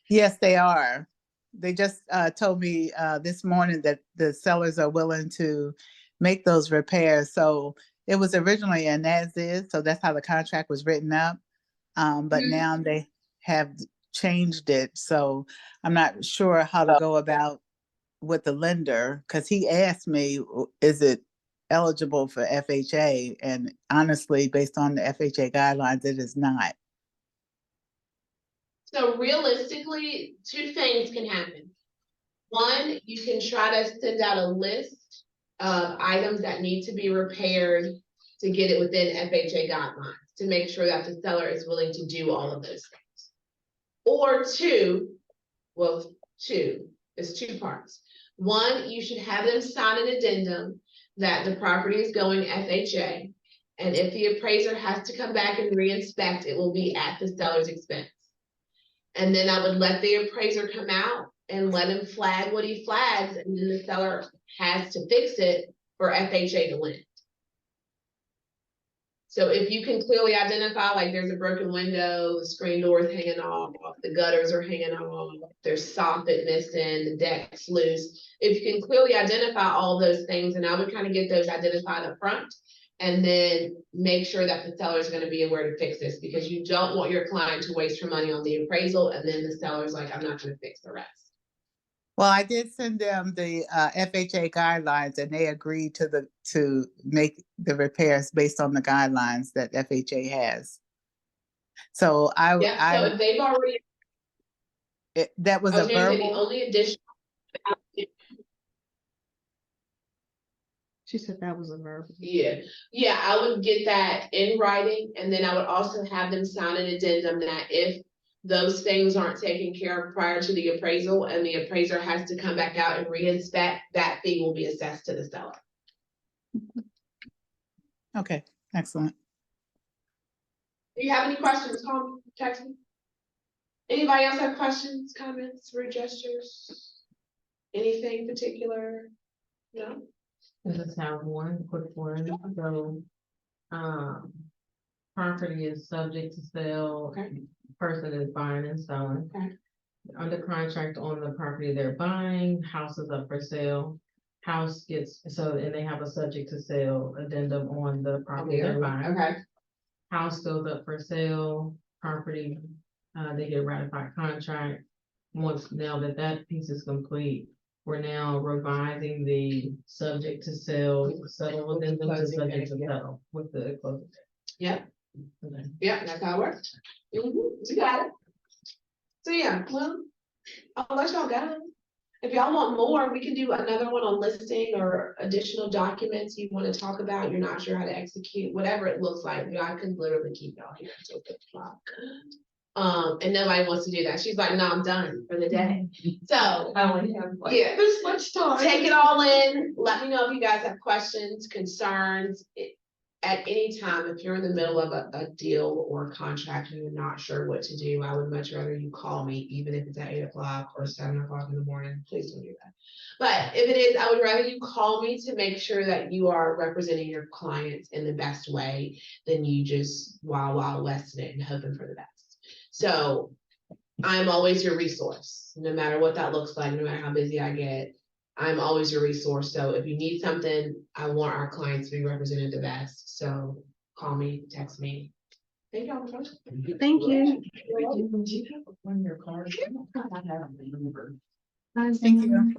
Yes, they are. They just told me this morning that the sellers are willing to make those repairs. So it was originally an as-is, so that's how the contract was written up. But now they have changed it. So I'm not sure how to go about with the lender, because he asked me, is it eligible for FHA? And honestly, based on the FHA guidelines, it is not. So realistically, 2 things can happen. One, you can try to send out a list of items that need to be repaired to get it within FHA guidelines, to make sure that the seller is willing to do all of those things. Or 2, it's 2 parts. One, you should have them sign an addendum that the property is going FHA. And if the appraiser has to come back and re-inspect, it will be at the seller's expense. And then I would let the appraiser come out and let him flag what he flags, and then the seller has to fix it for FHA to lend. So if you can clearly identify, like there's a broken window, the screen door is hanging off, the gutters are hanging off, there's soffit missing, the deck's loose. If you can clearly identify all those things, and I would kind of get those identified up front. And then make sure that the seller is gonna be aware to fix this, because you don't want your client to waste your money on the appraisal, and then the seller's like, I'm not gonna fix the rest. Well, I did send them the FHA guidelines and they agreed to make the repairs based on the guidelines that FHA has. So Yeah, so if they've already, that was I a was gonna say the verbal. only addition. She said that was a verb. Yeah, yeah, I would get that in writing, and then I would also have them sign an addendum that if those things aren't taken care of prior to the appraisal, and the appraiser has to come back out and re-inspect, that fee will be assessed to the seller. Okay, excellent. Do you have any questions, call me, text me. Anybody else have questions, comments, root gestures? Anything particular? No? I just have one quick one, so, property is subject to sale. Okay. Person is buying and selling. Okay. Under contract on the property they're buying, house is up for sale. House gets, so, and they have a subject to sale addendum on the property they're buying. Okay, House goes up for sale, property, they get a ratified contract. Once, now that that piece is complete, we're now revising the subject to sell, settle addendum to Closing subject date, to yeah. settle with the closing. Yep. Okay. Yeah, that's how it works. You got it. So yeah, well, I'll let y'all go. If y'all want more, we can do another one on listing or additional documents you want to talk about, you're not sure how to execute, whatever it looks like, but I can literally keep y'all here until 6 o'clock. And nobody wants to do that. She's like, no, I'm done for the day. So, I only have like yeah, this much time. take it all in. Let me know if you guys have questions, concerns. At any time, if you're in the middle of a deal or a contract and you're not sure what to do, I would much rather you call me, even if it's at 8 o'clock or 7 o'clock in the morning. Please don't do that. But if it is, I would rather you call me to make sure that you are representing your clients in the best way than you just wild westing it and hoping for the best. So I'm always your resource, no matter what that looks like, no matter how busy I get. I'm always your resource. So if you need something, I want our clients to be represented the best. So call me, text me. Thank y'all. Thank you. Do you have one of your cards? I have the number. Thank you.